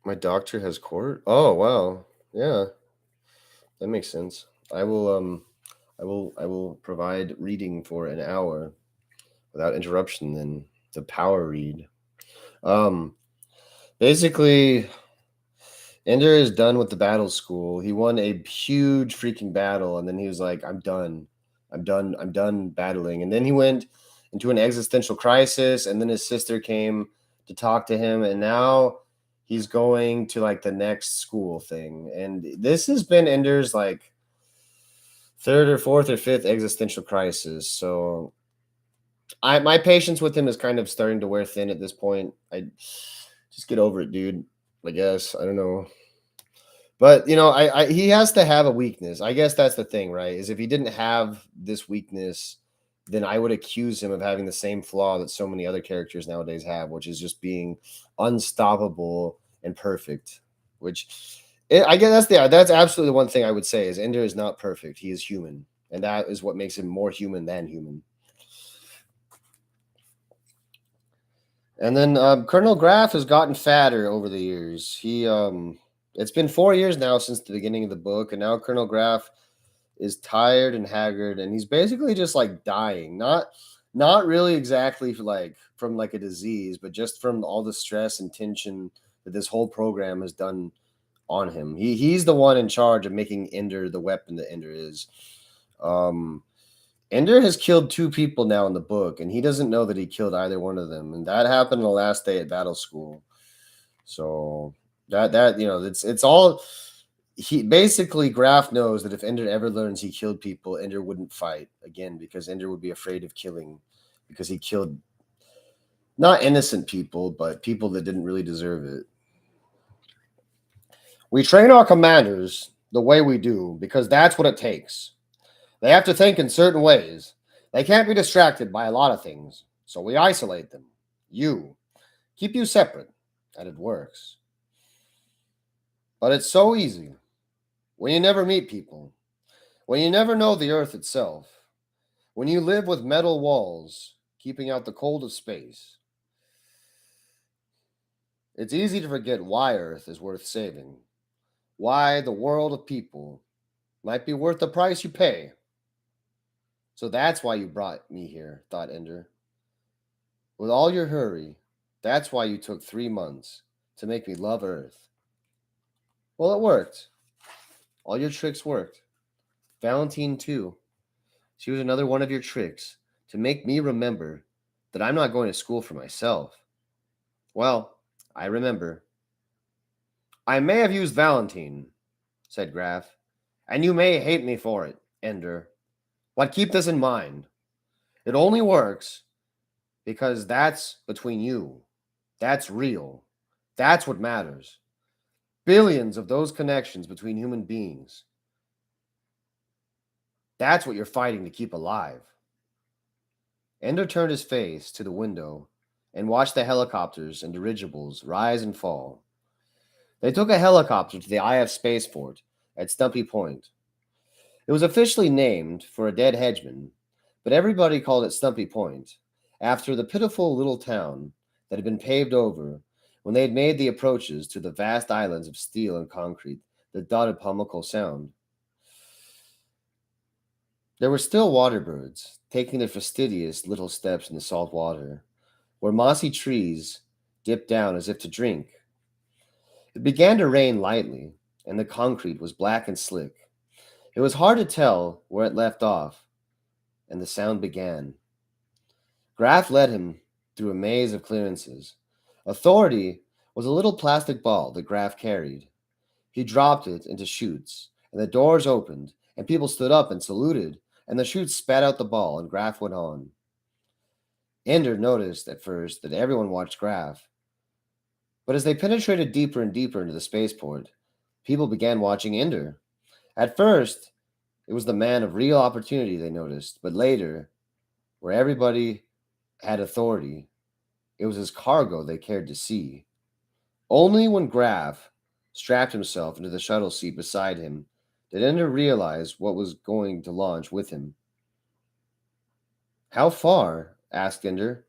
My doctor has court? Oh, wow. Yeah. That makes sense. I will provide reading for an hour without interruption then. The power read. Um Basically, Ender is done with the battle school. He won a huge freaking battle, and then he was like, I'm done. I'm done battling. And then he went into an existential crisis, and then his sister came to talk to him, and now he's going to like the next school thing. And this has been Ender's like third or fourth or fifth existential crisis. So my patience with him is kind of starting to wear thin at this point. I just get over it, dude. I guess. I don't know. But he has to have a weakness. I guess that's the thing, right? Is if he didn't have this weakness, then I would accuse him of having the same flaw that so many other characters nowadays have, which is just being unstoppable and perfect. I guess that's absolutely the one thing I would say is Ender is not perfect. He is human, and that is what makes him more human than human. And then Colonel Graff has gotten fatter over the years. It's been 4 years now since the beginning of the book, and now Colonel Graff is tired and haggard, and he's basically just like dying. Not really exactly from like a disease, but just from all the stress and tension that this whole program has done on him. He's the one in charge of making Ender the weapon that Ender is. Ender has killed 2 people now in the book, and he doesn't know that he killed either one of them. And that happened the last day at battle school. So it's all he basically Graff knows that if Ender ever learns he killed people, Ender wouldn't fight again because Ender would be afraid of killing because he killed not innocent people, but people that didn't really deserve it. We train our commanders the way we do because that's what it takes. They have to think in certain ways. They can't be distracted by a lot of things, so we isolate them. Keep you separate, and it works. But it's so easy when you never meet people, when you never know the earth itself, when you live with metal walls, keeping out the cold of space. It's easy to forget why Earth is worth saving, why the world of people might be worth the price you pay. So that's why you brought me here, thought Ender. With all your hurry, that's why you took 3 months to make me love Earth. Well, it worked. All your tricks worked. Valentine, too. She was another one of your tricks to make me remember that I'm not going to school for myself. Well, I remember. I may have used Valentine, said Graff, and you may hate me for it, Ender. But keep this in mind. It only works because that's between you. That's real. That's what matters. Billions of those connections between human beings. That's what you're fighting to keep alive. Ender turned his face to the window and watched the helicopters and dirigibles rise and fall. They took a helicopter to the IF spaceport at Stumpy Point. It was officially named for a dead hedgeman, but everybody called it Stumpy Point, after the pitiful little town that had been paved over when they had made the approaches to the vast islands of steel and concrete that dotted Pamlico Sound. There were still water birds, taking their fastidious little steps in the salt water, where mossy trees dipped down as if to drink. It began to rain lightly, and the concrete was black and slick. It was hard to tell where it left off, and the sound began. Graf led him through a maze of clearances. Authority was a little plastic ball that Graf carried. He dropped it into chutes, and the doors opened, and people stood up and saluted, and the chutes spat out the ball, and Graf went on. Ender noticed at first that everyone watched Graf, but as they penetrated deeper and deeper into the spaceport, people began watching Ender. At first, it was the man of real opportunity they noticed, but later, where everybody had authority, it was his cargo they cared to see. Only when Graf strapped himself into the shuttle seat beside him did Ender realize what was going to launch with him. "How far?" asked Ender.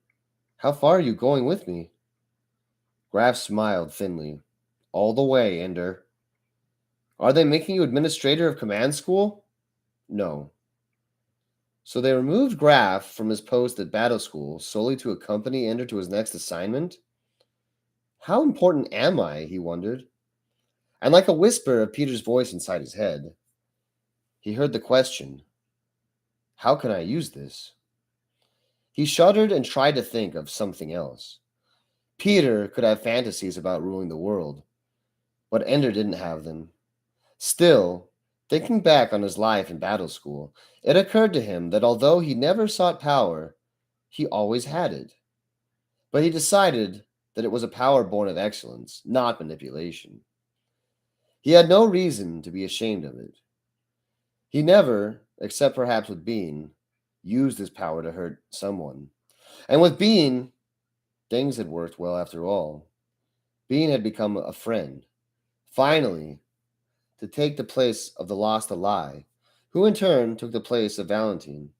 "How far are you going with me?" Graf smiled thinly. "All the way, Ender." "Are they making you administrator of command school?" "No." So they removed Graf from his post at battle school solely to accompany Ender to his next assignment? How important am I? He wondered. And like a whisper of Peter's voice inside his head, he heard the question, "How can I use this?" He shuddered and tried to think of something else. Peter could have fantasies about ruling the world, but Ender didn't have them. Still, thinking back on his life in battle school, it occurred to him that although he never sought power, he always had it. But he decided that it was a power born of excellence, not manipulation. He had no reason to be ashamed of it. He never, except perhaps with Bean, used his power to hurt someone. And with Bean, things had worked well after all. Bean had become a friend, finally, to take the place of the lost ally, who in turn took the place of Valentine.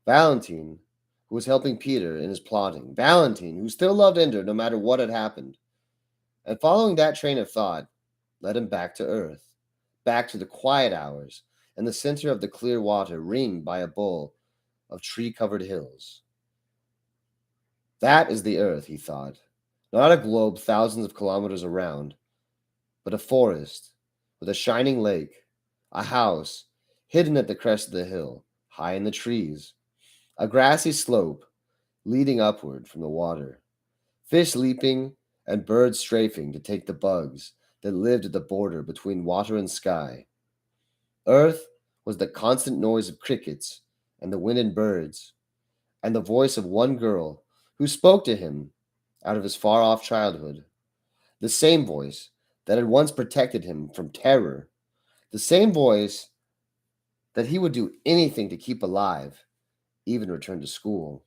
Valentine, who was helping Peter in his plotting. Valentine, who still loved Ender no matter what had happened. And following that train of thought led him back to Earth, back to the quiet hours and the center of the clear water ringed by a bowl of tree-covered hills. That is the Earth, he thought. Not a globe thousands of kilometers around, but a forest with a shining lake, a house hidden at the crest of the hill, high in the trees, a grassy slope leading upward from the water, fish leaping and birds strafing to take the bugs that lived at the border between water and sky. Earth was the constant noise of crickets and the wind and birds, and the voice of one girl who spoke to him out of his far-off childhood, the same voice that had once protected him from terror, the same voice that he would do anything to keep alive, even return to school,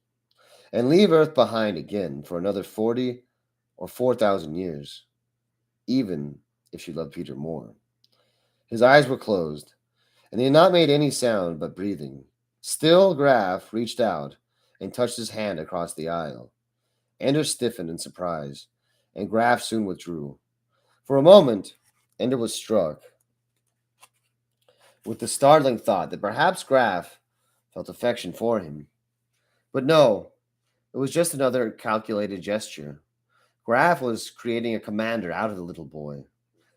and leave Earth behind again for another 40 or 4,000 years, even if she loved Peter more. His eyes were closed, and he had not made any sound but breathing. Still, Graf reached out and touched his hand across the aisle. Ender stiffened in surprise, and Graf soon withdrew. For a moment, Ender was struck with the startling thought that perhaps Graf felt affection for him. But no, it was just another calculated gesture. Graf was creating a commander out of the little boy.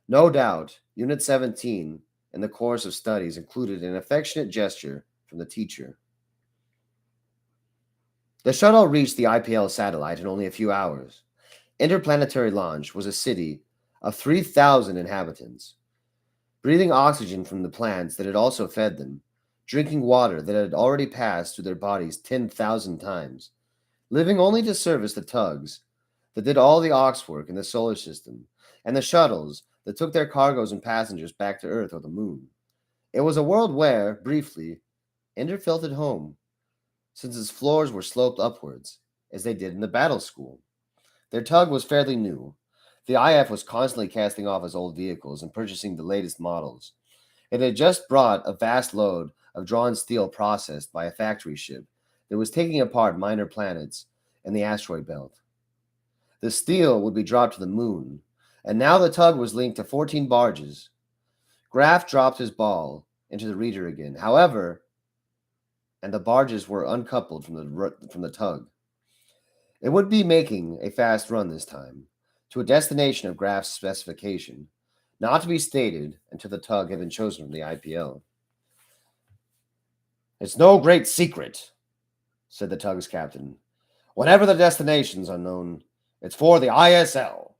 No doubt, Unit 17 in the course of studies included an affectionate gesture from the teacher. The shuttle reached the IPL satellite in only a few hours. Interplanetary Launch was a city of 3,000 inhabitants, breathing oxygen from the plants that had also fed them, drinking water that had already passed through their bodies 10,000 times, living only to service the tugs that did all the ox work in the solar system, and the shuttles that took their cargoes and passengers back to Earth or the Moon. It was a world where, briefly, Ender felt at home, since its floors were sloped upwards, as they did in the battle school. Their tug was fairly new. The IF was constantly casting off its old vehicles and purchasing the latest models. It had just brought a vast load of drawn steel processed by a factory ship that was taking apart minor planets in the asteroid belt. The steel would be dropped to the moon, and now the tug was linked to 14 barges. Graf dropped his ball into the reader again, however, and the barges were uncoupled from the tug. It would be making a fast run this time, to a destination of Graf's specification, not to be stated until the tug had been chosen from the IPL. "It's no great secret," said the tug's captain. "Whatever the destination's unknown, it's for the ISL."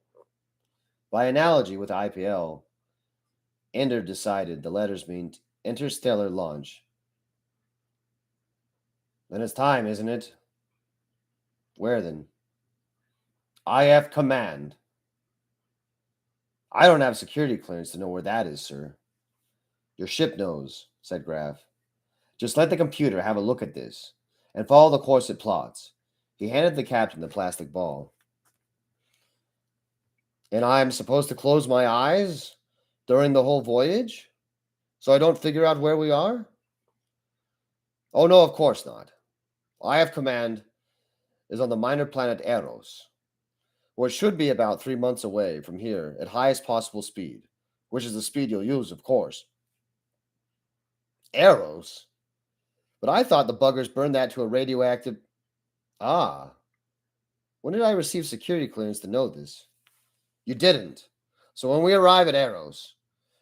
By analogy with the IPL, Ender decided the letters meant interstellar launch. "Then it's time, isn't it?" "Where then?" "IF Command." "I don't have security clearance to know where that is, sir." "Your ship knows," said Graf. "Just let the computer have a look at this, and follow the course it plots." He handed the captain the plastic ball. "And I'm supposed to close my eyes during the whole voyage, so I don't figure out where we are?" "Oh, no, of course not. IF Command is on the minor planet Eros, which should be about 3 months away from here at highest possible speed, which is the speed you'll use, of course." "Eros? But I thought the buggers burned that to a radioactive—" "Ah, when did I receive security clearance to know this?" "You didn't. So when we arrive at Eros,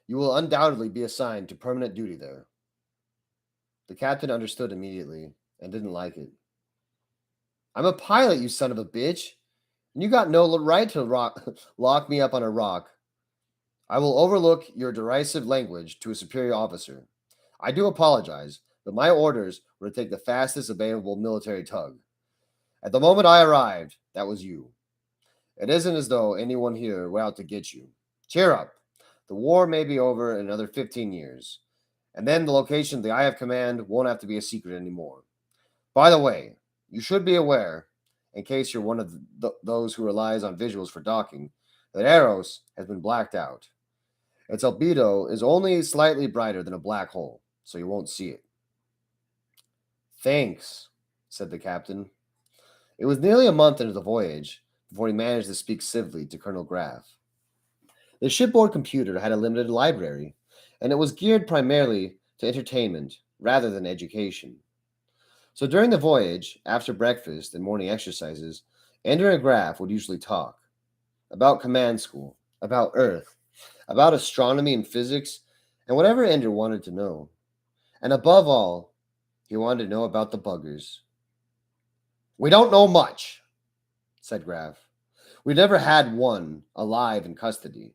you will undoubtedly be assigned to permanent duty there." The captain understood immediately and didn't like it. "I'm a pilot, you son of a bitch, and you got no right to lock me up on a rock. I will overlook your derisive language to a superior officer. I do apologize, but my orders were to take the fastest available military tug. At the moment I arrived, that was you. It isn't as though anyone here were out to get you. Cheer up. The war may be over in another 15 years, and then the location of the IF Command won't have to be a secret anymore. By the way, you should be aware, in case you're one of those who relies on visuals for docking, that Eros has been blacked out. Its albedo is only slightly brighter than a black hole, so you won't see it." "Thanks," said the captain. It was nearly a month into the voyage before he managed to speak civilly to Colonel Graf. The shipboard computer had a limited library, and it was geared primarily to entertainment rather than education. So during the voyage, after breakfast and morning exercises, Ender and Graf would usually talk about command school, about Earth, about astronomy and physics, and whatever Ender wanted to know. And above all, he wanted to know about the buggers. "We don't know much," said Graf. "We never had one alive in custody.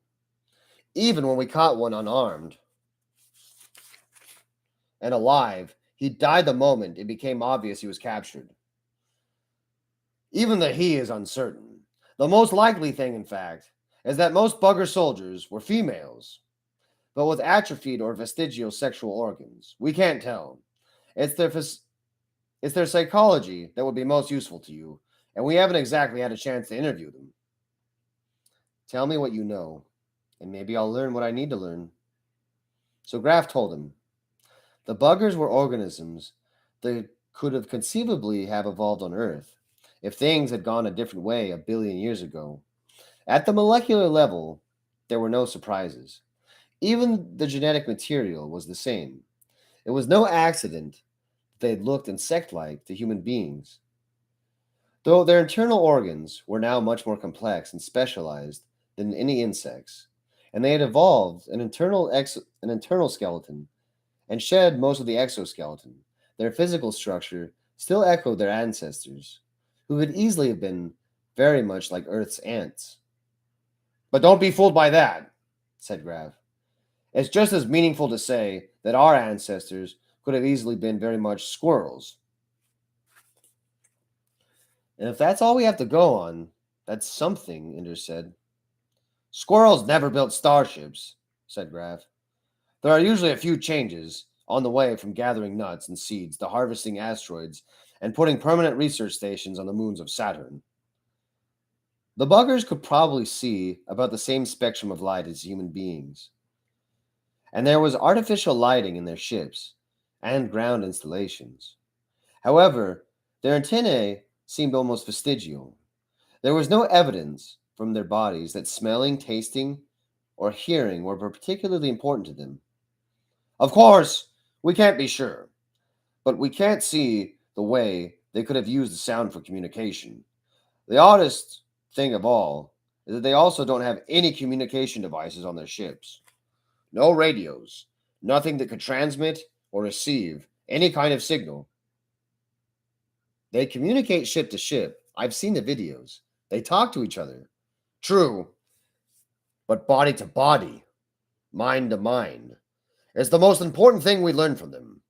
Even when we caught one unarmed and alive, he died the moment it became obvious he was captured. Even the he is uncertain. The most likely thing, in fact, is that most bugger soldiers were females, but with atrophied or vestigial sexual organs. We can't tell. It's their psychology that would be most useful to you, and we haven't exactly had a chance to interview them." "Tell me what you know, and maybe I'll learn what I need to learn." So Graf told him. The buggers were organisms that could have conceivably have evolved on Earth if things had gone a different way a billion years ago. At the molecular level, there were no surprises. Even the genetic material was the same. It was no accident they had looked insect-like to human beings, though their internal organs were now much more complex and specialized than any insects, and they had evolved an internal skeleton and shed most of the exoskeleton. Their physical structure still echoed their ancestors, who could easily have been very much like Earth's ants. "But don't be fooled by that," said Graf. "It's just as meaningful to say that our ancestors could have easily been very much squirrels." "And if that's all we have to go on, that's something," Ender said. Squirrels never built starships, said Graf. There are usually a few changes on the way from gathering nuts and seeds to harvesting asteroids and putting permanent research stations on the moons of Saturn. The buggers could probably see about the same spectrum of light as human beings, and there was artificial lighting in their ships and ground installations. However, their antennae seemed almost vestigial. There was no evidence from their bodies that smelling, tasting, or hearing were particularly important to them. Of course, we can't be sure, but we can't see the way they could have used the sound for communication. The oddest thing of all is that they also don't have any communication devices on their ships. No radios, nothing that could transmit or receive any kind of signal. They communicate ship to ship. I've seen the videos. They talk to each other. True, but body to body, mind to mind, is the most important thing we learn from them.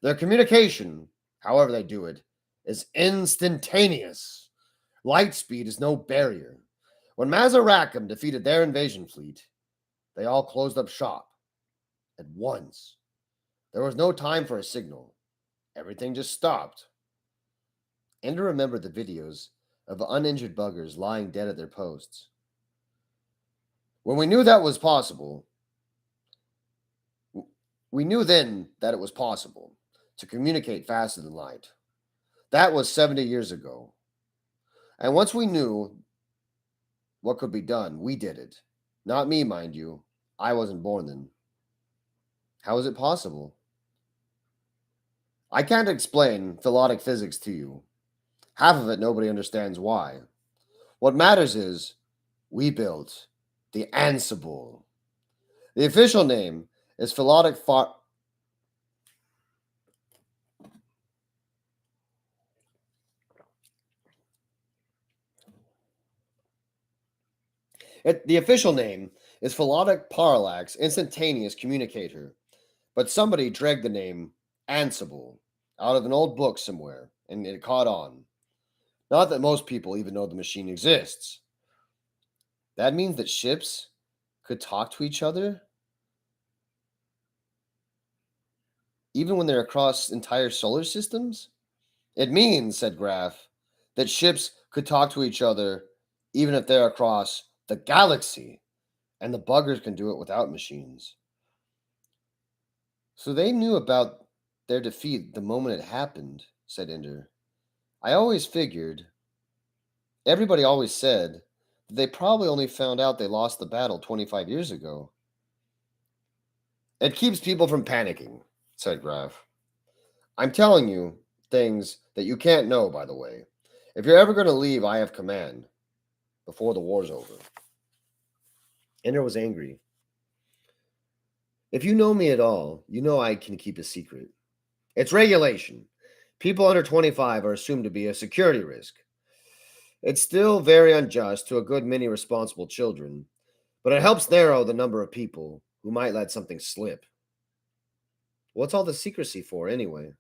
Their communication, however they do it, is instantaneous. Light speed is no barrier. When Mazarakam defeated their invasion fleet, they all closed up shop at once. There was no time for a signal. Everything just stopped. Ender remembered the videos of uninjured buggers lying dead at their posts. When we knew that was possible, we knew then that it was possible to communicate faster than light. That was 70 years ago. And once we knew what could be done, we did it. Not me, mind you. I wasn't born then. How is it possible? I can't explain philodic physics to you. Half of it nobody understands why. What matters is we built the Ansible. The official name is philodic The official name is Philodic Parallax Instantaneous Communicator, but somebody dragged the name Ansible out of an old book somewhere, and it caught on. Not that most people even know the machine exists. That means that ships could talk to each other, even when they're across entire solar systems? It means, said Graf, that ships could talk to each other even if they're across the galaxy, and the buggers can do it without machines. So they knew about their defeat the moment it happened, said Ender. I always figured, everybody always said, that they probably only found out they lost the battle 25 years ago. It keeps people from panicking, said Graf. I'm telling you things that you can't know, by the way. If you're ever going to leave, I have command before the war's over. Ender was angry. If you know me at all, you know I can keep a secret. It's regulation. People under 25 are assumed to be a security risk. It's still very unjust to a good many responsible children, but it helps narrow the number of people who might let something slip. What's all the secrecy for, anyway?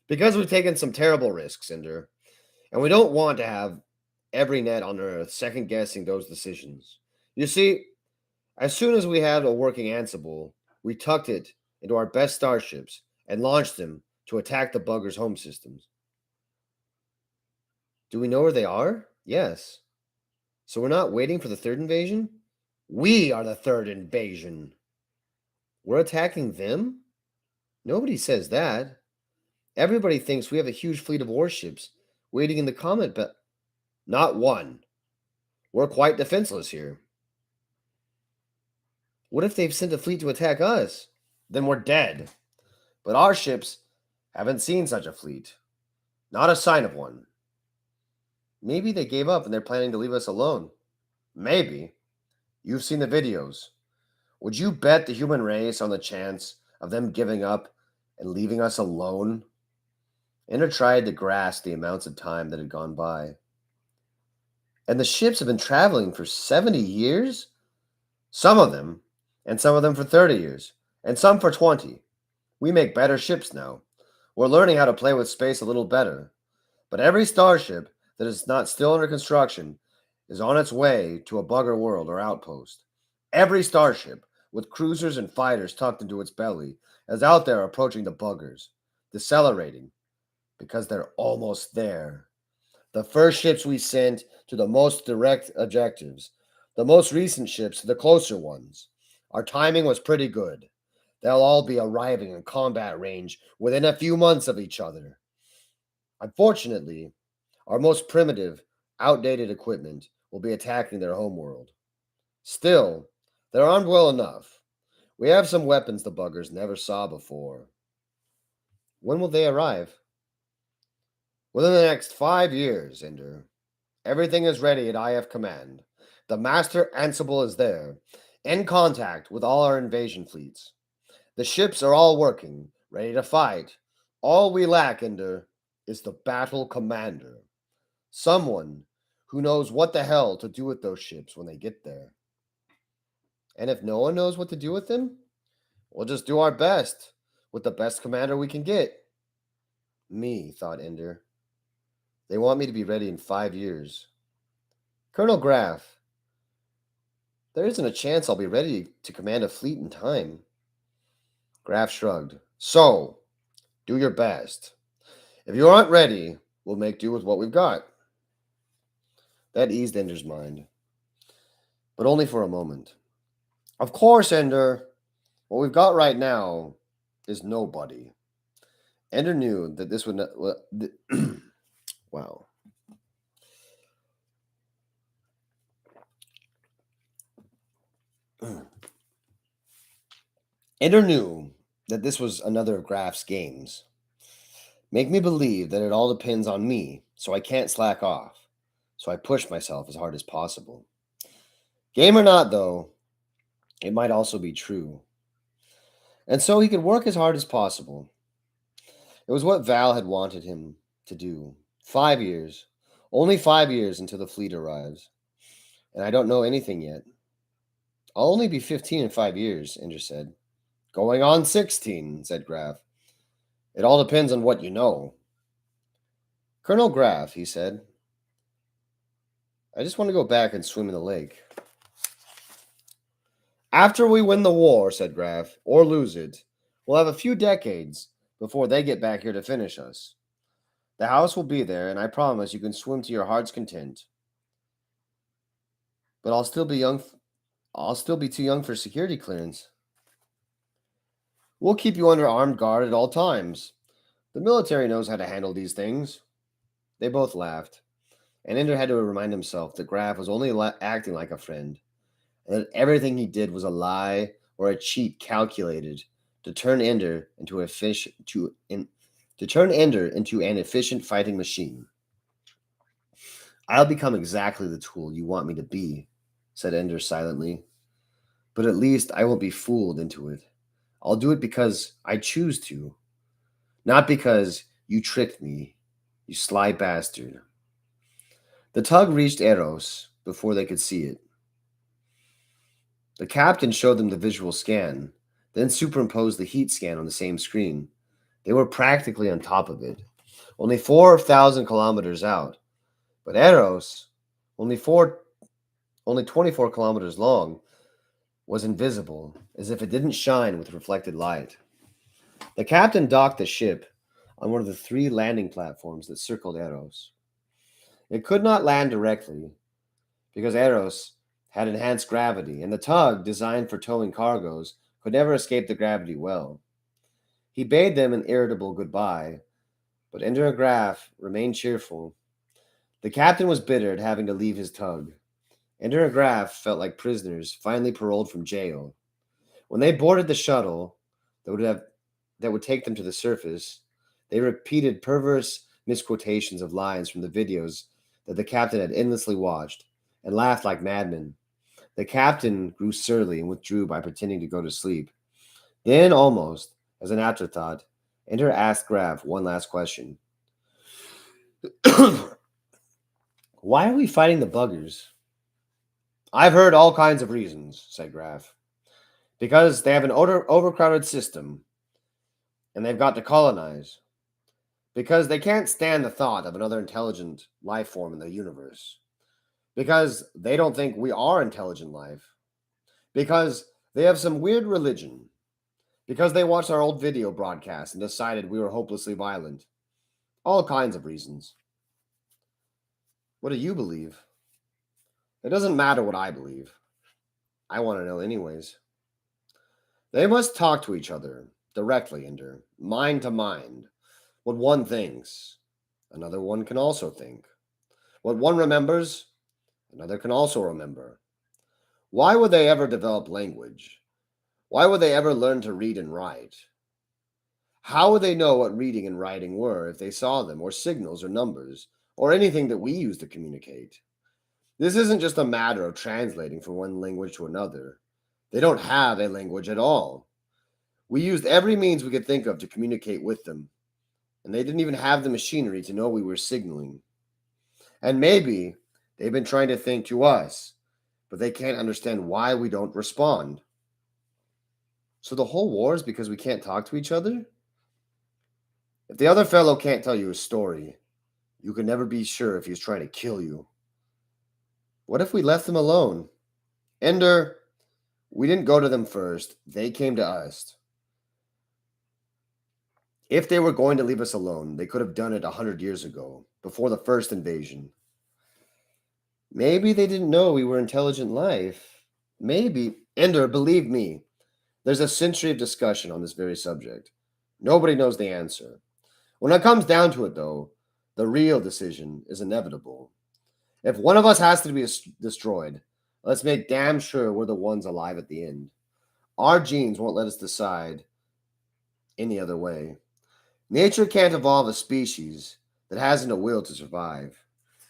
Because we've taken some terrible risks, Ender, and we don't want to have every net on Earth second-guessing those decisions. You see, as soon as we had a working Ansible, we tucked it into our best starships and launched them to attack the buggers' home systems. Do we know where they are? Yes. So we're not waiting for the third invasion? We are the third invasion. We're attacking them? Nobody says that. Everybody thinks we have a huge fleet of warships waiting in the comet belt. Not one. We're quite defenseless here. What if they've sent a fleet to attack us? Then we're dead. But our ships haven't seen such a fleet. Not a sign of one. Maybe they gave up and they're planning to leave us alone. Maybe. You've seen the videos. Would you bet the human race on the chance of them giving up and leaving us alone? Ender tried to grasp the amounts of time that had gone by. And the ships have been traveling for 70 years? Some of them, and some of them for 30 years, and some for 20. We make better ships now. We're learning how to play with space a little better. But every starship that is not still under construction is on its way to a bugger world or outpost. Every starship, with cruisers and fighters tucked into its belly, is out there approaching the buggers, decelerating because they're almost there. The first ships we sent to the most direct objectives, the most recent ships to the closer ones. Our timing was pretty good. They'll all be arriving in combat range within a few months of each other. Unfortunately, our most primitive, outdated equipment will be attacking their homeworld. Still, they're armed well enough. We have some weapons the buggers never saw before. When will they arrive? Within the next 5 years, Ender. Everything is ready at IF command. The Master Ansible is there, in contact with all our invasion fleets. The ships are all working, ready to fight. All we lack, Ender, is the battle commander. Someone who knows what the hell to do with those ships when they get there. And if no one knows what to do with them, we'll just do our best with the best commander we can get. Me, thought Ender. They want me to be ready in 5 years. Colonel Graff, there isn't a chance I'll be ready to command a fleet in time. Graff shrugged. So, do your best. If you aren't ready, we'll make do with what we've got. That eased Ender's mind, but only for a moment. Of course, Ender, what we've got right now is nobody. Ender knew that this would not. Wow. Ender knew that this was another of Graff's games. Make me believe that it all depends on me, so I can't slack off. So I push myself as hard as possible. Game or not, though, it might also be true. And so he could work as hard as possible. It was what Val had wanted him to do. 5 years. Only 5 years until the fleet arrives. And I don't know anything yet. I'll only be 15 in 5 years, Ender said. Going on 16, said Graff. It all depends on what you know. Colonel Graff, he said. I just want to go back and swim in the lake. After we win the war, said Graff, or lose it, we'll have a few decades before they get back here to finish us. The house will be there, and I promise you can swim to your heart's content. But I'll still be young. I'll still be too young for security clearance. We'll keep you under armed guard at all times. The military knows how to handle these things. They both laughed, and Ender had to remind himself that Graff was only acting like a friend, and that everything he did was a lie or a cheat calculated to turn Ender into an efficient fighting machine. I'll become exactly the tool you want me to be, said Ender silently. But at least I won't be fooled into it. I'll do it because I choose to, not because you tricked me, you sly bastard. The tug reached Eros before they could see it. The captain showed them the visual scan, then superimposed the heat scan on the same screen. They were practically on top of it, only 4,000 kilometers out. But Eros, only 24 kilometers long, was invisible, as if it didn't shine with reflected light. The captain docked the ship on one of the 3 landing platforms that circled Eros. It could not land directly, because Eros had enhanced gravity, and the tug, designed for towing cargoes, could never escape the gravity well. He bade them an irritable goodbye, but Ender and Graff remained cheerful. The captain was bitter at having to leave his tug. Ender and Graff felt like prisoners finally paroled from jail. When they boarded the shuttle that would take them to the surface, they repeated perverse misquotations of lines from the videos that the captain had endlessly watched, and laughed like madmen. The captain grew surly and withdrew by pretending to go to sleep. Then, almost as an afterthought, Ender asked Graff one last question. Why are we fighting the buggers? I've heard all kinds of reasons, said Graff. Because they have an overcrowded system, and they've got to colonize. Because they can't stand the thought of another intelligent life form in the universe. Because they don't think we are intelligent life. Because they have some weird religion. Because they watched our old video broadcast and decided we were hopelessly violent. All kinds of reasons. What do you believe? It doesn't matter what I believe. I want to know anyways. They must talk to each other directly, Ender, mind to mind. What one thinks, another one can also think. What one remembers, another can also remember. Why would they ever develop language? Why would they ever learn to read and write? How would they know what reading and writing were if they saw them, or signals, or numbers, or anything that we use to communicate? This isn't just a matter of translating from one language to another. They don't have a language at all. We used every means we could think of to communicate with them, and they didn't even have the machinery to know we were signaling. And maybe they've been trying to think to us, but they can't understand why we don't respond. So the whole war is because we can't talk to each other? If the other fellow can't tell you a story, you can never be sure if he's trying to kill you. What if we left them alone? Ender, we didn't go to them first. They came to us. If they were going to leave us alone, they could have done it 100 years ago, before the first invasion. Maybe they didn't know we were intelligent life. Maybe. Ender, believe me, there's a century of discussion on this very subject. Nobody knows the answer. When it comes down to it, though, the real decision is inevitable. If one of us has to be destroyed, let's make damn sure we're the ones alive at the end. Our genes won't let us decide any other way. Nature can't evolve a species that hasn't a will to survive.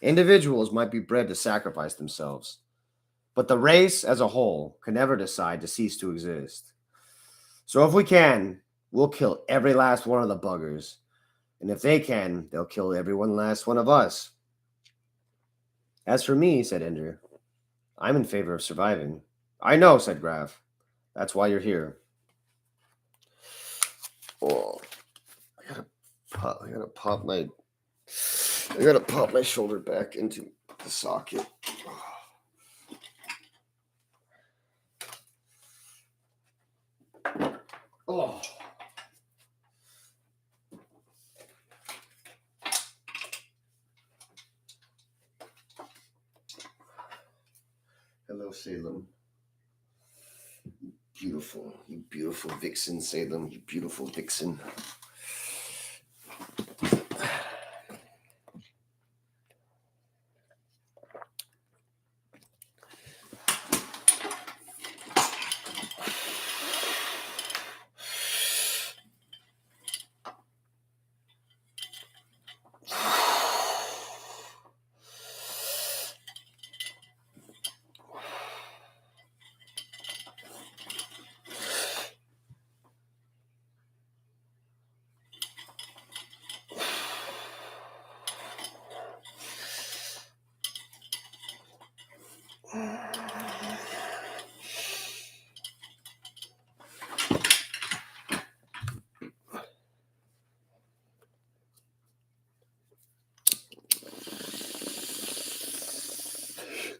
Individuals might be bred to sacrifice themselves, but the race as a whole can never decide to cease to exist. So if we can, we'll kill every last one of the buggers. And if they can, they'll kill every one last one of us. As for me, said Ender, I'm in favor of surviving. I know, said Graf. That's why you're here. Oh, I gotta pop my shoulder back into the socket. Oh. Hello, Salem. You beautiful vixen, Salem. You beautiful vixen.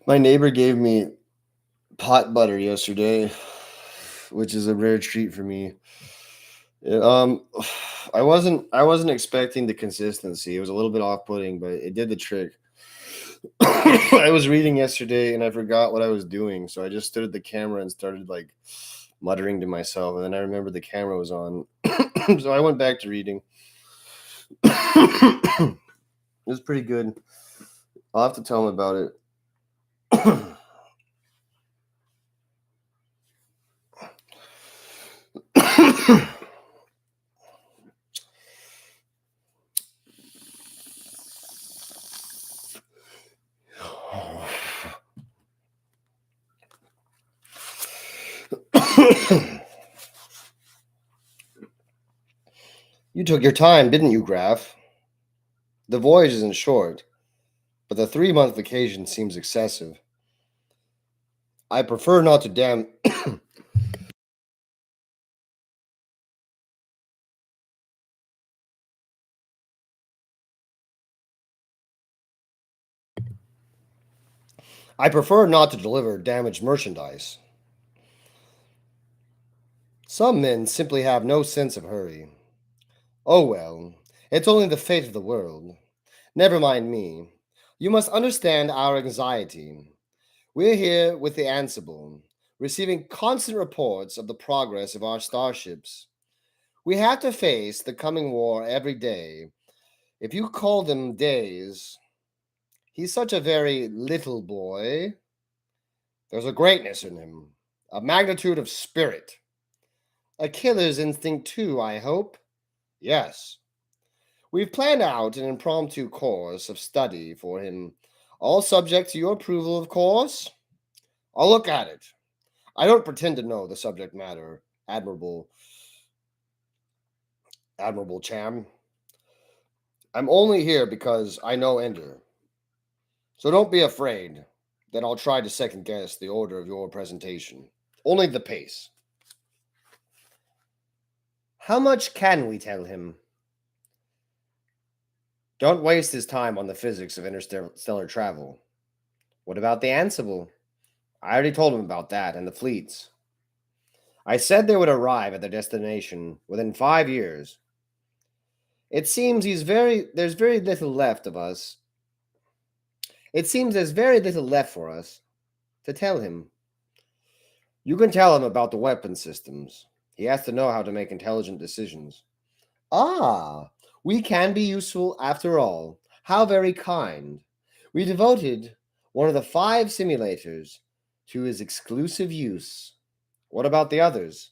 My neighbor gave me pot butter yesterday, which is a rare treat for me. I wasn't expecting the consistency. It was a little bit off-putting, but it did the trick. I was reading yesterday and I forgot what I was doing, so I just stood at the camera and started like muttering to myself, and then I remembered the camera was on. So I went back to reading. It was pretty good. I'll have to tell him about it. You took your time, didn't you, Graf? The voyage isn't short, but the 3-month vacation seems excessive. I prefer not to damn. I prefer not to deliver damaged merchandise. Some men simply have no sense of hurry. Oh well, it's only the fate of the world. Never mind me. You must understand our anxiety. We're here with the Ansible, receiving constant reports of the progress of our starships. We have to face the coming war every day. If you call them days, he's such a very little boy. There's a greatness in him, a magnitude of spirit. A killer's instinct, too, I hope. Yes. We've planned out an impromptu course of study for him, all subject to your approval, of course. I'll look at it. I don't pretend to know the subject matter, Admirable Cham. I'm only here because I know Ender. So don't be afraid that I'll try to second guess the order of your presentation. Only the pace. How much can we tell him? Don't waste his time on the physics of interstellar travel. What about the Ansible? I already told him about that and the fleets. I said they would arrive at their destination within 5 years. It seems there's very little left of us. It seems there's very little left for us to tell him. You can tell him about the weapon systems. He has to know how to make intelligent decisions. Ah, we can be useful after all. How very kind. We devoted one of the 5 simulators to his exclusive use. What about the others?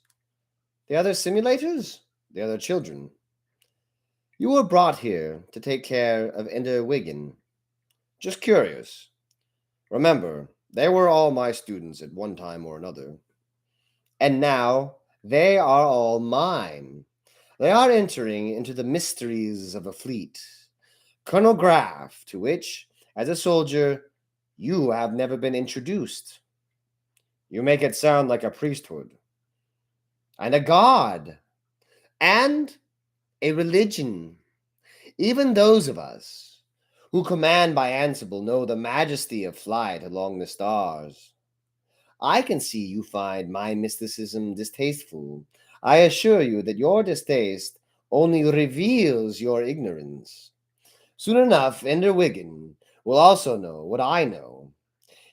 The other simulators? The other children? You were brought here to take care of Ender Wiggin. Just curious. Remember, they were all my students at one time or another. And now they are all mine. They are entering into the mysteries of a fleet. Colonel Graff, to which, as a soldier, you have never been introduced. You make it sound like a priesthood. And a god. And a religion. Even those of us who command by Ansible know the majesty of flight along the stars. I can see you find my mysticism distasteful. I assure you that your distaste only reveals your ignorance. Soon enough, Ender Wiggin will also know what I know.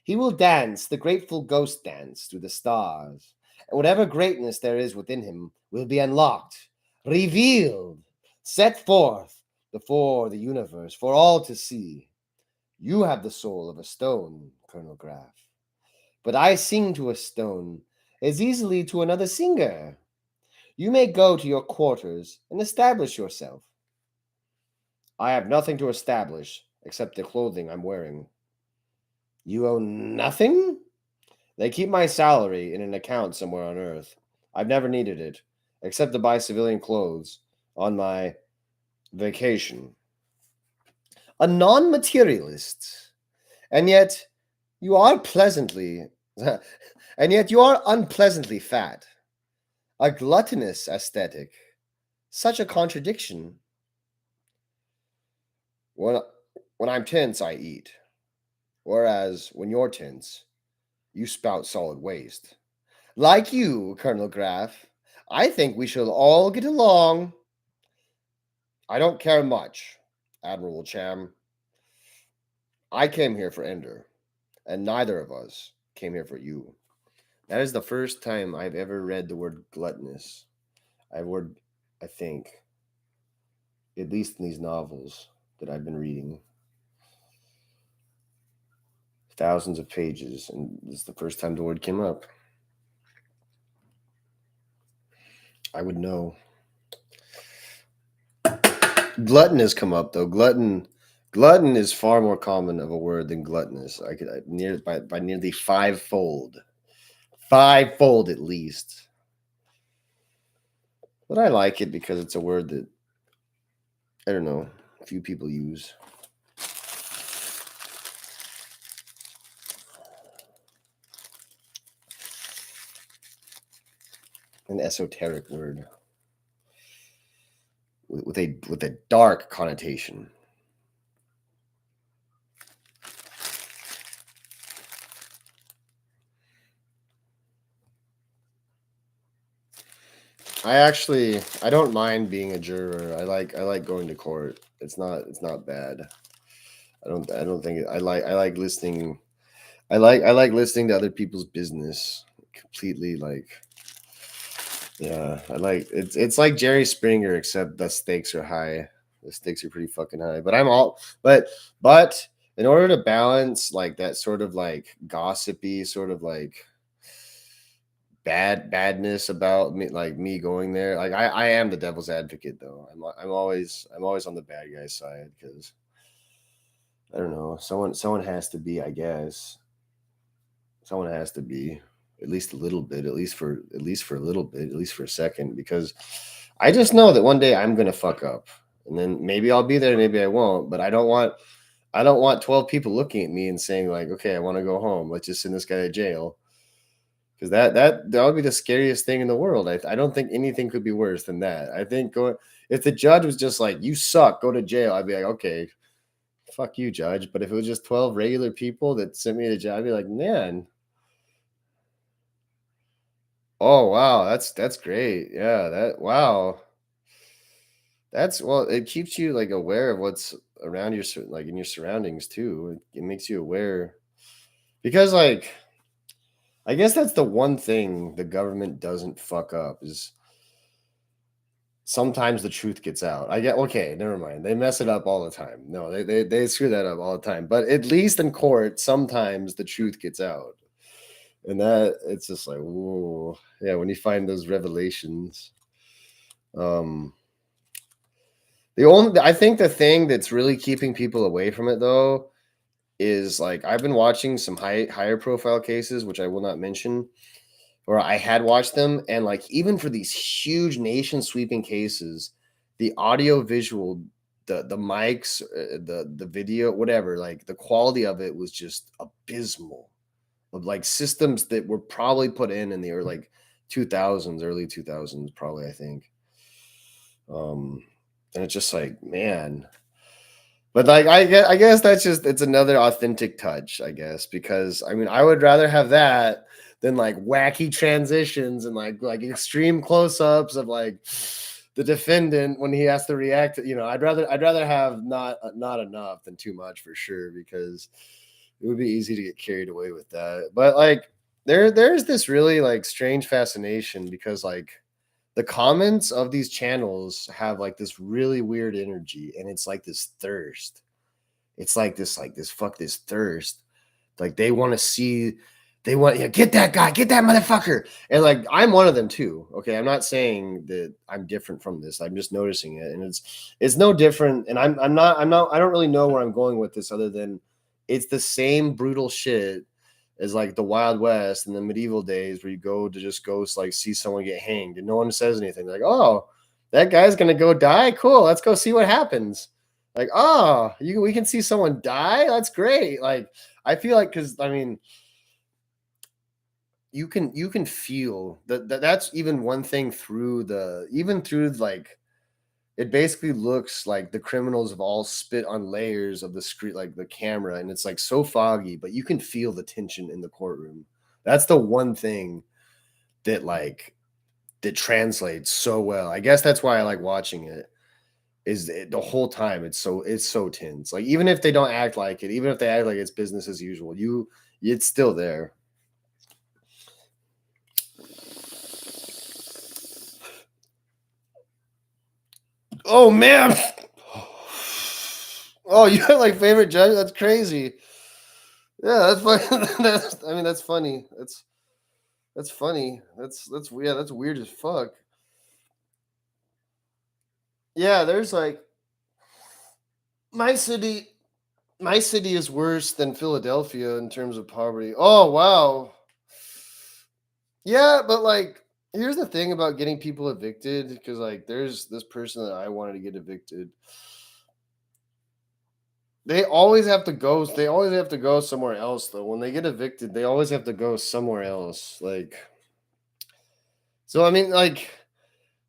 He will dance the grateful ghost dance through the stars, and whatever greatness there is within him will be unlocked, revealed, set forth before the universe for all to see. You have the soul of a stone, Colonel Graff, but I sing to a stone as easily to another singer. You may go to your quarters and establish yourself. I have nothing to establish except the clothing I'm wearing. You own nothing? They keep my salary in an account somewhere on Earth. I've never needed it, except to buy civilian clothes on my vacation. A non-materialist. And yet you are pleasantly and yet you are unpleasantly fat. A gluttonous aesthetic. Such a contradiction. When I'm tense, I eat. Whereas when you're tense, you spout solid waste. Like you, Colonel Graff, I think we shall all get along. I don't care much, Admiral Cham. I came here for Ender, and neither of us came here for you. That is the first time I've ever read the word gluttonous. I think, at least in these novels that I've been reading. Thousands of pages, and this is the first time the word came up. I would know. Glutton has come up though. Glutton is far more common of a word than gluttonous. By nearly fivefold at least. But I like it because it's a word that I don't know, few people use. An esoteric word with a dark connotation. I don't mind being a juror. I like going to court. It's not bad. I don't think I like listening. I like listening to other people's business. Completely like, yeah. I like it's like Jerry Springer, except the stakes are high. The stakes are pretty fucking high. But I'm all but in order to balance like that sort of like gossipy sort of like badness about me, like me going there, like I am the devil's advocate though. I'm always on the bad guy's side because I don't know, someone has to be, I guess. Someone has to be, at least a little bit, at least for a little bit, at least for a second, because I just know that one day I'm gonna fuck up, and then maybe I'll be there, maybe I won't. But I don't want 12 people looking at me and saying like, okay, I want to go home. Let's just send this guy to jail, because that would be the scariest thing in the world. I don't think anything could be worse than that. I think going if the judge was just like, you suck, go to jail, I'd be like, okay, fuck you, judge. But if it was just 12 regular people that sent me to jail, I'd be like, man. Oh wow, that's great. Yeah, that wow. That's well, it keeps you like aware of what's around your like in your surroundings too. It makes you aware because like I guess that's the one thing the government doesn't fuck up is sometimes the truth gets out. I get okay, never mind. They mess it up all the time. No, they screw that up all the time. But at least in court, sometimes the truth gets out. And that it's just like, whoa. Yeah, when you find those revelations. Um The only I think the thing that's really keeping people away from it though is like I've been watching some higher profile cases, which I will not mention, or I had watched them, and like even for these huge nation sweeping cases, the audio visual, the mics, the video, whatever, like the quality of it was just abysmal. Of like systems that were probably put in the early like 2000s, early 2000s, probably I think. And it's just like, man, but like I guess that's just it's another authentic touch, I guess, because I mean I would rather have that than like wacky transitions and like extreme close-ups of like the defendant when he has to react. You know, I'd rather have not enough than too much for sure, because it would be easy to get carried away with that. But like there's this really like strange fascination because like the comments of these channels have like this really weird energy, and it's like this thirst. It's like this fuck this thirst. Like they want to see, they want, yeah, get that guy, get that motherfucker. And like I'm one of them too. Okay. I'm not saying that I'm different from this. I'm just noticing it. And it's no different. And I don't really know where I'm going with this other than it's the same brutal shit as like the Wild West in the medieval days where you go to just go like see someone get hanged and no one says anything. Like, oh, that guy's gonna go die. Cool, let's go see what happens. Like, oh, we can see someone die. That's great. Like, I feel like because I mean, you can feel that's even one thing through the even through like it basically looks like the criminals have all spit on layers of the screen, like the camera, and it's like so foggy, but you can feel the tension in the courtroom. That's the one thing that like that translates so well. I guess that's why I like watching it. The whole time it's so tense. Like even if they don't act like it, even if they act like it's business as usual, it's still there. Oh man. Oh, you have like favorite judge? That's crazy. Yeah, that's funny. I mean, that's funny. That's funny. That's yeah, that's weird as fuck. Yeah, there's like my city. My city is worse than Philadelphia in terms of poverty. Oh wow. Yeah, but like here's the thing about getting people evicted, because like there's this person that I wanted to get evicted. They always have to go somewhere else though. When they get evicted, they always have to go somewhere else. Like so I mean like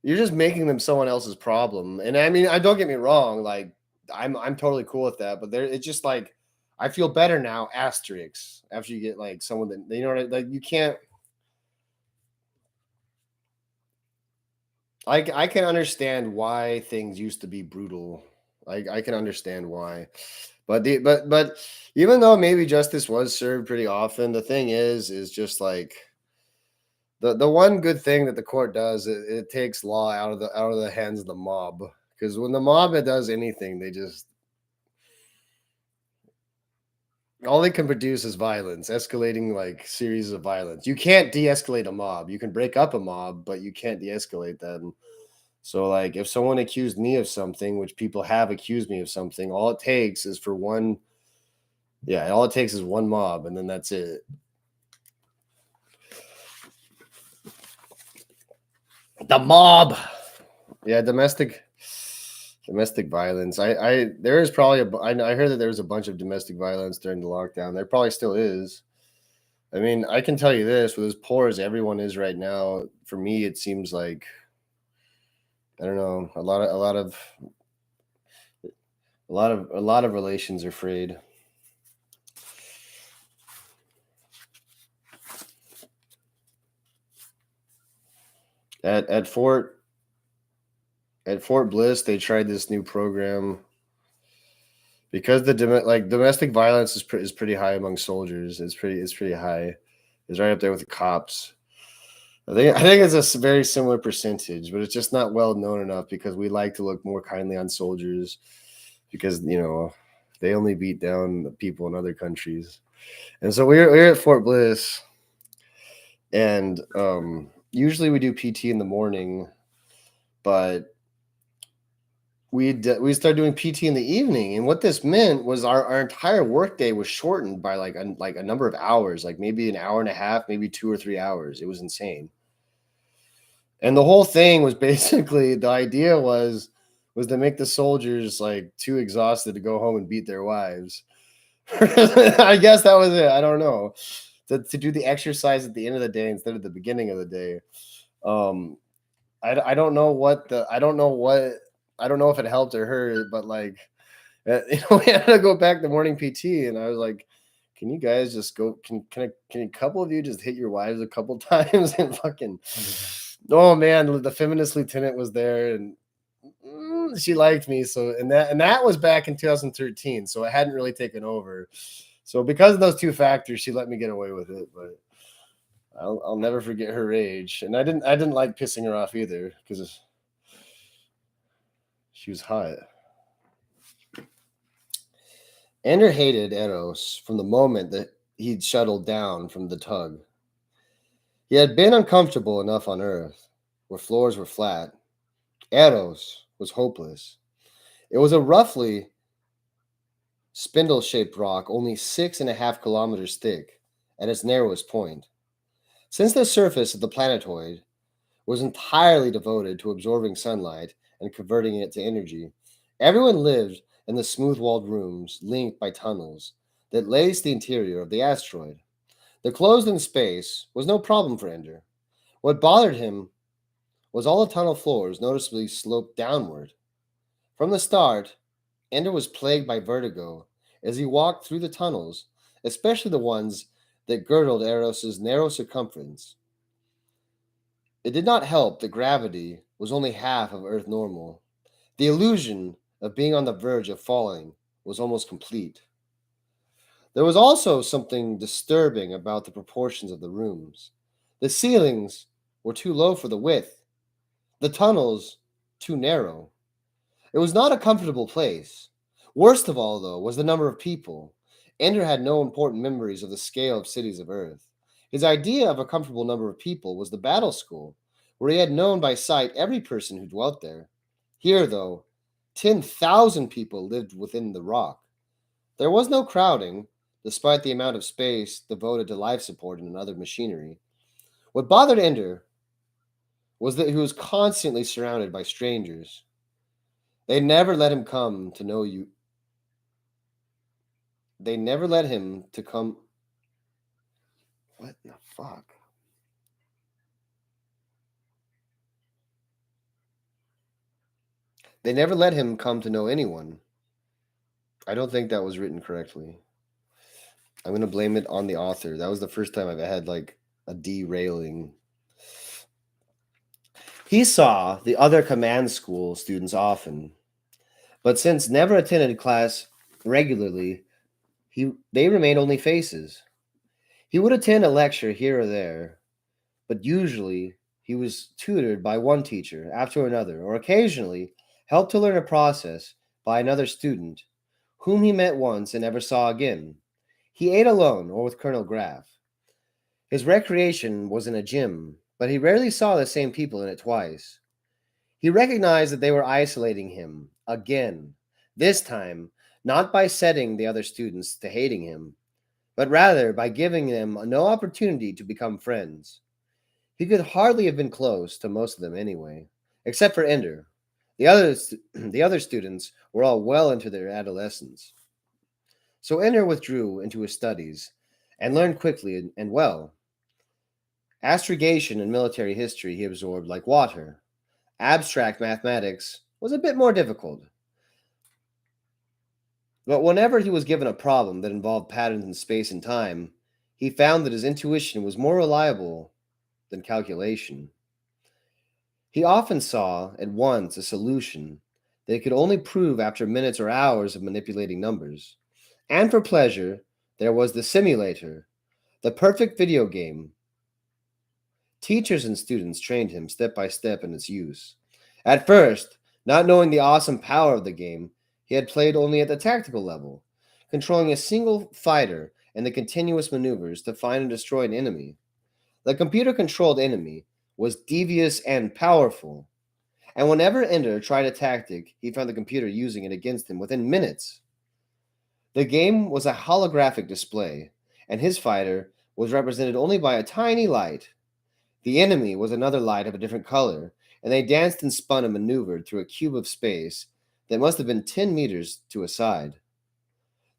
you're just making them someone else's problem. And I mean, I don't get me wrong, like I'm totally cool with that, but there it's just like I feel better now, asterisks, after you get like someone that you know what like you can't I can understand why things used to be brutal. I can understand why. But even though maybe justice was served pretty often, the thing is just like the one good thing that the court does, it takes law out of the hands of the mob. Because when the mob does anything, they just all they can produce is violence, escalating like series of violence. You can't de-escalate a mob. You can break up a mob, but you can't de-escalate them. So like if someone accused me of something, which people have accused me of something, all it takes is for one, yeah, all it takes is one mob, and then that's it. The mob. Yeah, domestic violence. I there is probably I heard that there was a bunch of domestic violence during the lockdown. There probably still is. I mean, I can tell you this: with as poor as everyone is right now, for me, it seems like I don't know a lot of relations are frayed. At Fort Bliss, they tried this new program because domestic violence is pretty high among soldiers. It's pretty high. It's right up there with the cops. I think it's a very similar percentage, but it's just not well known enough because we like to look more kindly on soldiers because they only beat down the people in other countries. And so we're at Fort Bliss, and usually we do PT in the morning, but we started doing PT in the evening, and what this meant was our entire workday was shortened by like a number of hours, like maybe an hour and a half, maybe 2 or 3 hours. It was insane. And the whole thing was basically the idea was to make the soldiers like too exhausted to go home and beat their wives. I guess that was it. I don't know. To do the exercise at the end of the day instead of the beginning of the day. Um, I don't know I don't know if it helped or hurt, but like we had to go back to morning PT, and I was like, "Can you guys just go? Can a couple of you just hit your wives a couple times and fucking?" Oh man, the feminist lieutenant was there, and she liked me. So and that was back in 2013, so it hadn't really taken over. So because of those two factors, she let me get away with it. But I'll never forget her rage, and I didn't like pissing her off either because she was hot. Ender hated Eros from the moment that he'd shuttled down from the tug. He had been uncomfortable enough on Earth, where floors were flat. Eros was hopeless. It was a roughly spindle shaped rock, only 6.5 kilometers thick at its narrowest point. Since the surface of the planetoid was entirely devoted to absorbing sunlight and converting it to energy, everyone lived in the smooth walled rooms linked by tunnels that laced the interior of the asteroid. The closed in space was no problem for Ender. What bothered him was all the tunnel floors noticeably sloped downward. From the start, Ender was plagued by vertigo as he walked through the tunnels, especially the ones that girdled Eros's narrow circumference. It did not help that gravity was only half of Earth normal. The illusion of being on the verge of falling was almost complete. There was also something disturbing about the proportions of the rooms. The ceilings were too low for the width, the tunnels too narrow. It was not a comfortable place. Worst of all, though, was the number of people. Ender had no important memories of the scale of cities of Earth. His idea of a comfortable number of people was the battle school, where he had known by sight every person who dwelt there. Here, though, 10,000 people lived within the rock. There was no crowding, despite the amount of space devoted to life support and other machinery. What bothered Ender was that he was constantly surrounded by strangers. They never let him come to know you. They never let him to come. What the fuck? They never let him come to know anyone. I don't think that was written correctly. I'm gonna blame it on the author. That was the first time I've had like a derailing. He saw the other command school students often, but since never attended class regularly, they remained only faces. He would attend a lecture here or there, but usually he was tutored by one teacher after another, or occasionally helped to learn a process by another student, whom he met once and never saw again. He ate alone or with Colonel Graff. His recreation was in a gym, but he rarely saw the same people in it twice. He recognized that they were isolating him again, this time not by setting the other students to hating him, but rather by giving them no opportunity to become friends. He could hardly have been close to most of them anyway, except for Ender. The other students were all well into their adolescence. So Ender withdrew into his studies and learned quickly and well. Astrogation and military history he absorbed like water. Abstract mathematics was a bit more difficult, but whenever he was given a problem that involved patterns in space and time, he found that his intuition was more reliable than calculation. He often saw at once a solution that he could only prove after minutes or hours of manipulating numbers. And for pleasure, there was the simulator, the perfect video game. Teachers and students trained him step by step in its use. At first, not knowing the awesome power of the game, he had played only at the tactical level, controlling a single fighter and the continuous maneuvers to find and destroy an enemy. The computer controlled enemy was devious and powerful, and whenever Ender tried a tactic, he found the computer using it against him within minutes. The game was a holographic display, and his fighter was represented only by a tiny light. The enemy was another light of a different color, and they danced and spun and maneuvered through a cube of space that must have been 10 meters to a side.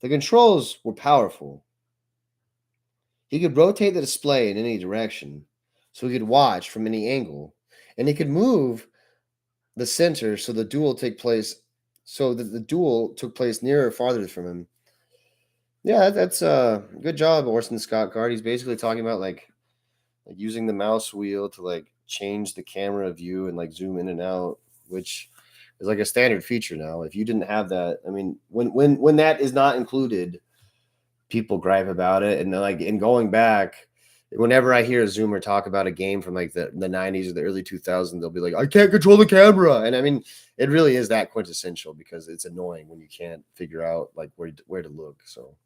The controls were powerful. He could rotate the display in any direction, so he could watch from any angle, and he could move the center so that the duel took place nearer or farther from him. Yeah, that's a good job, Orson Scott Card. He's basically talking about like using the mouse wheel to like change the camera view and like zoom in and out, which is like a standard feature now. If you didn't have that, I mean, when that is not included, people gripe about it. And then, like in going back, whenever I hear a Zoomer talk about a game from like the 90s or the early 2000s, they'll be like, I can't control the camera. And I mean, it really is that quintessential because it's annoying when you can't figure out like where to look. So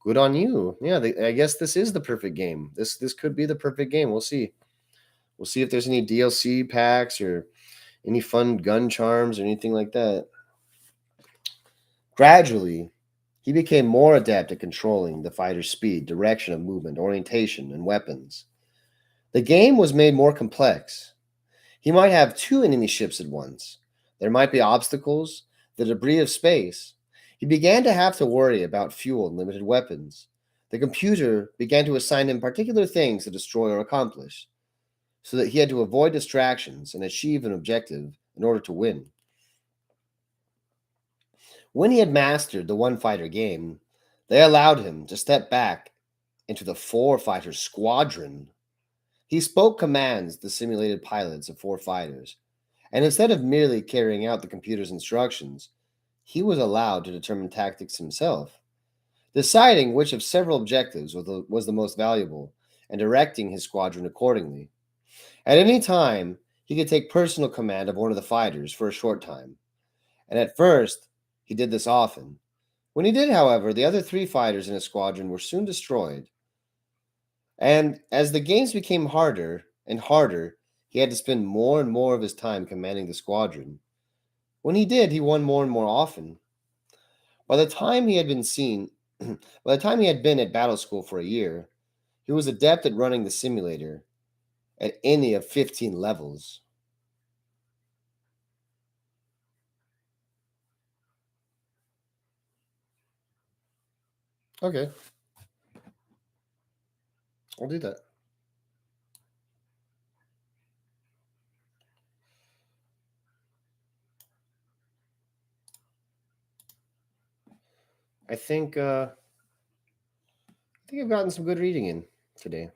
good on you. Yeah, I guess this is the perfect game. This could be the perfect game. We'll see. We'll see if there's any DLC packs or any fun gun charms or anything like that. Gradually, he became more adept at controlling the fighter's speed, direction of movement, orientation, and weapons. The game was made more complex. He might have two enemy ships at once. There might be obstacles, the debris of space. He began to have to worry about fuel and limited weapons. The computer began to assign him particular things to destroy or accomplish, so that he had to avoid distractions and achieve an objective in order to win. When he had mastered the one fighter game, they allowed him to step back into the four fighter squadron. He spoke commands to simulated pilots of four fighters, and instead of merely carrying out the computer's instructions, he was allowed to determine tactics himself, deciding which of several objectives was the most valuable and directing his squadron accordingly. At any time, he could take personal command of one of the fighters for a short time, and at first, he did this often. When he did, however, the other three fighters in his squadron were soon destroyed, and as the games became harder and harder, he had to spend more and more of his time commanding the squadron. When he did, he won more and more often. By the time he had been seen, by the time he had been at battle school for a year, he was adept at running the simulator at any of 15 levels. Okay, I'll do that. I think I've gotten some good reading in today.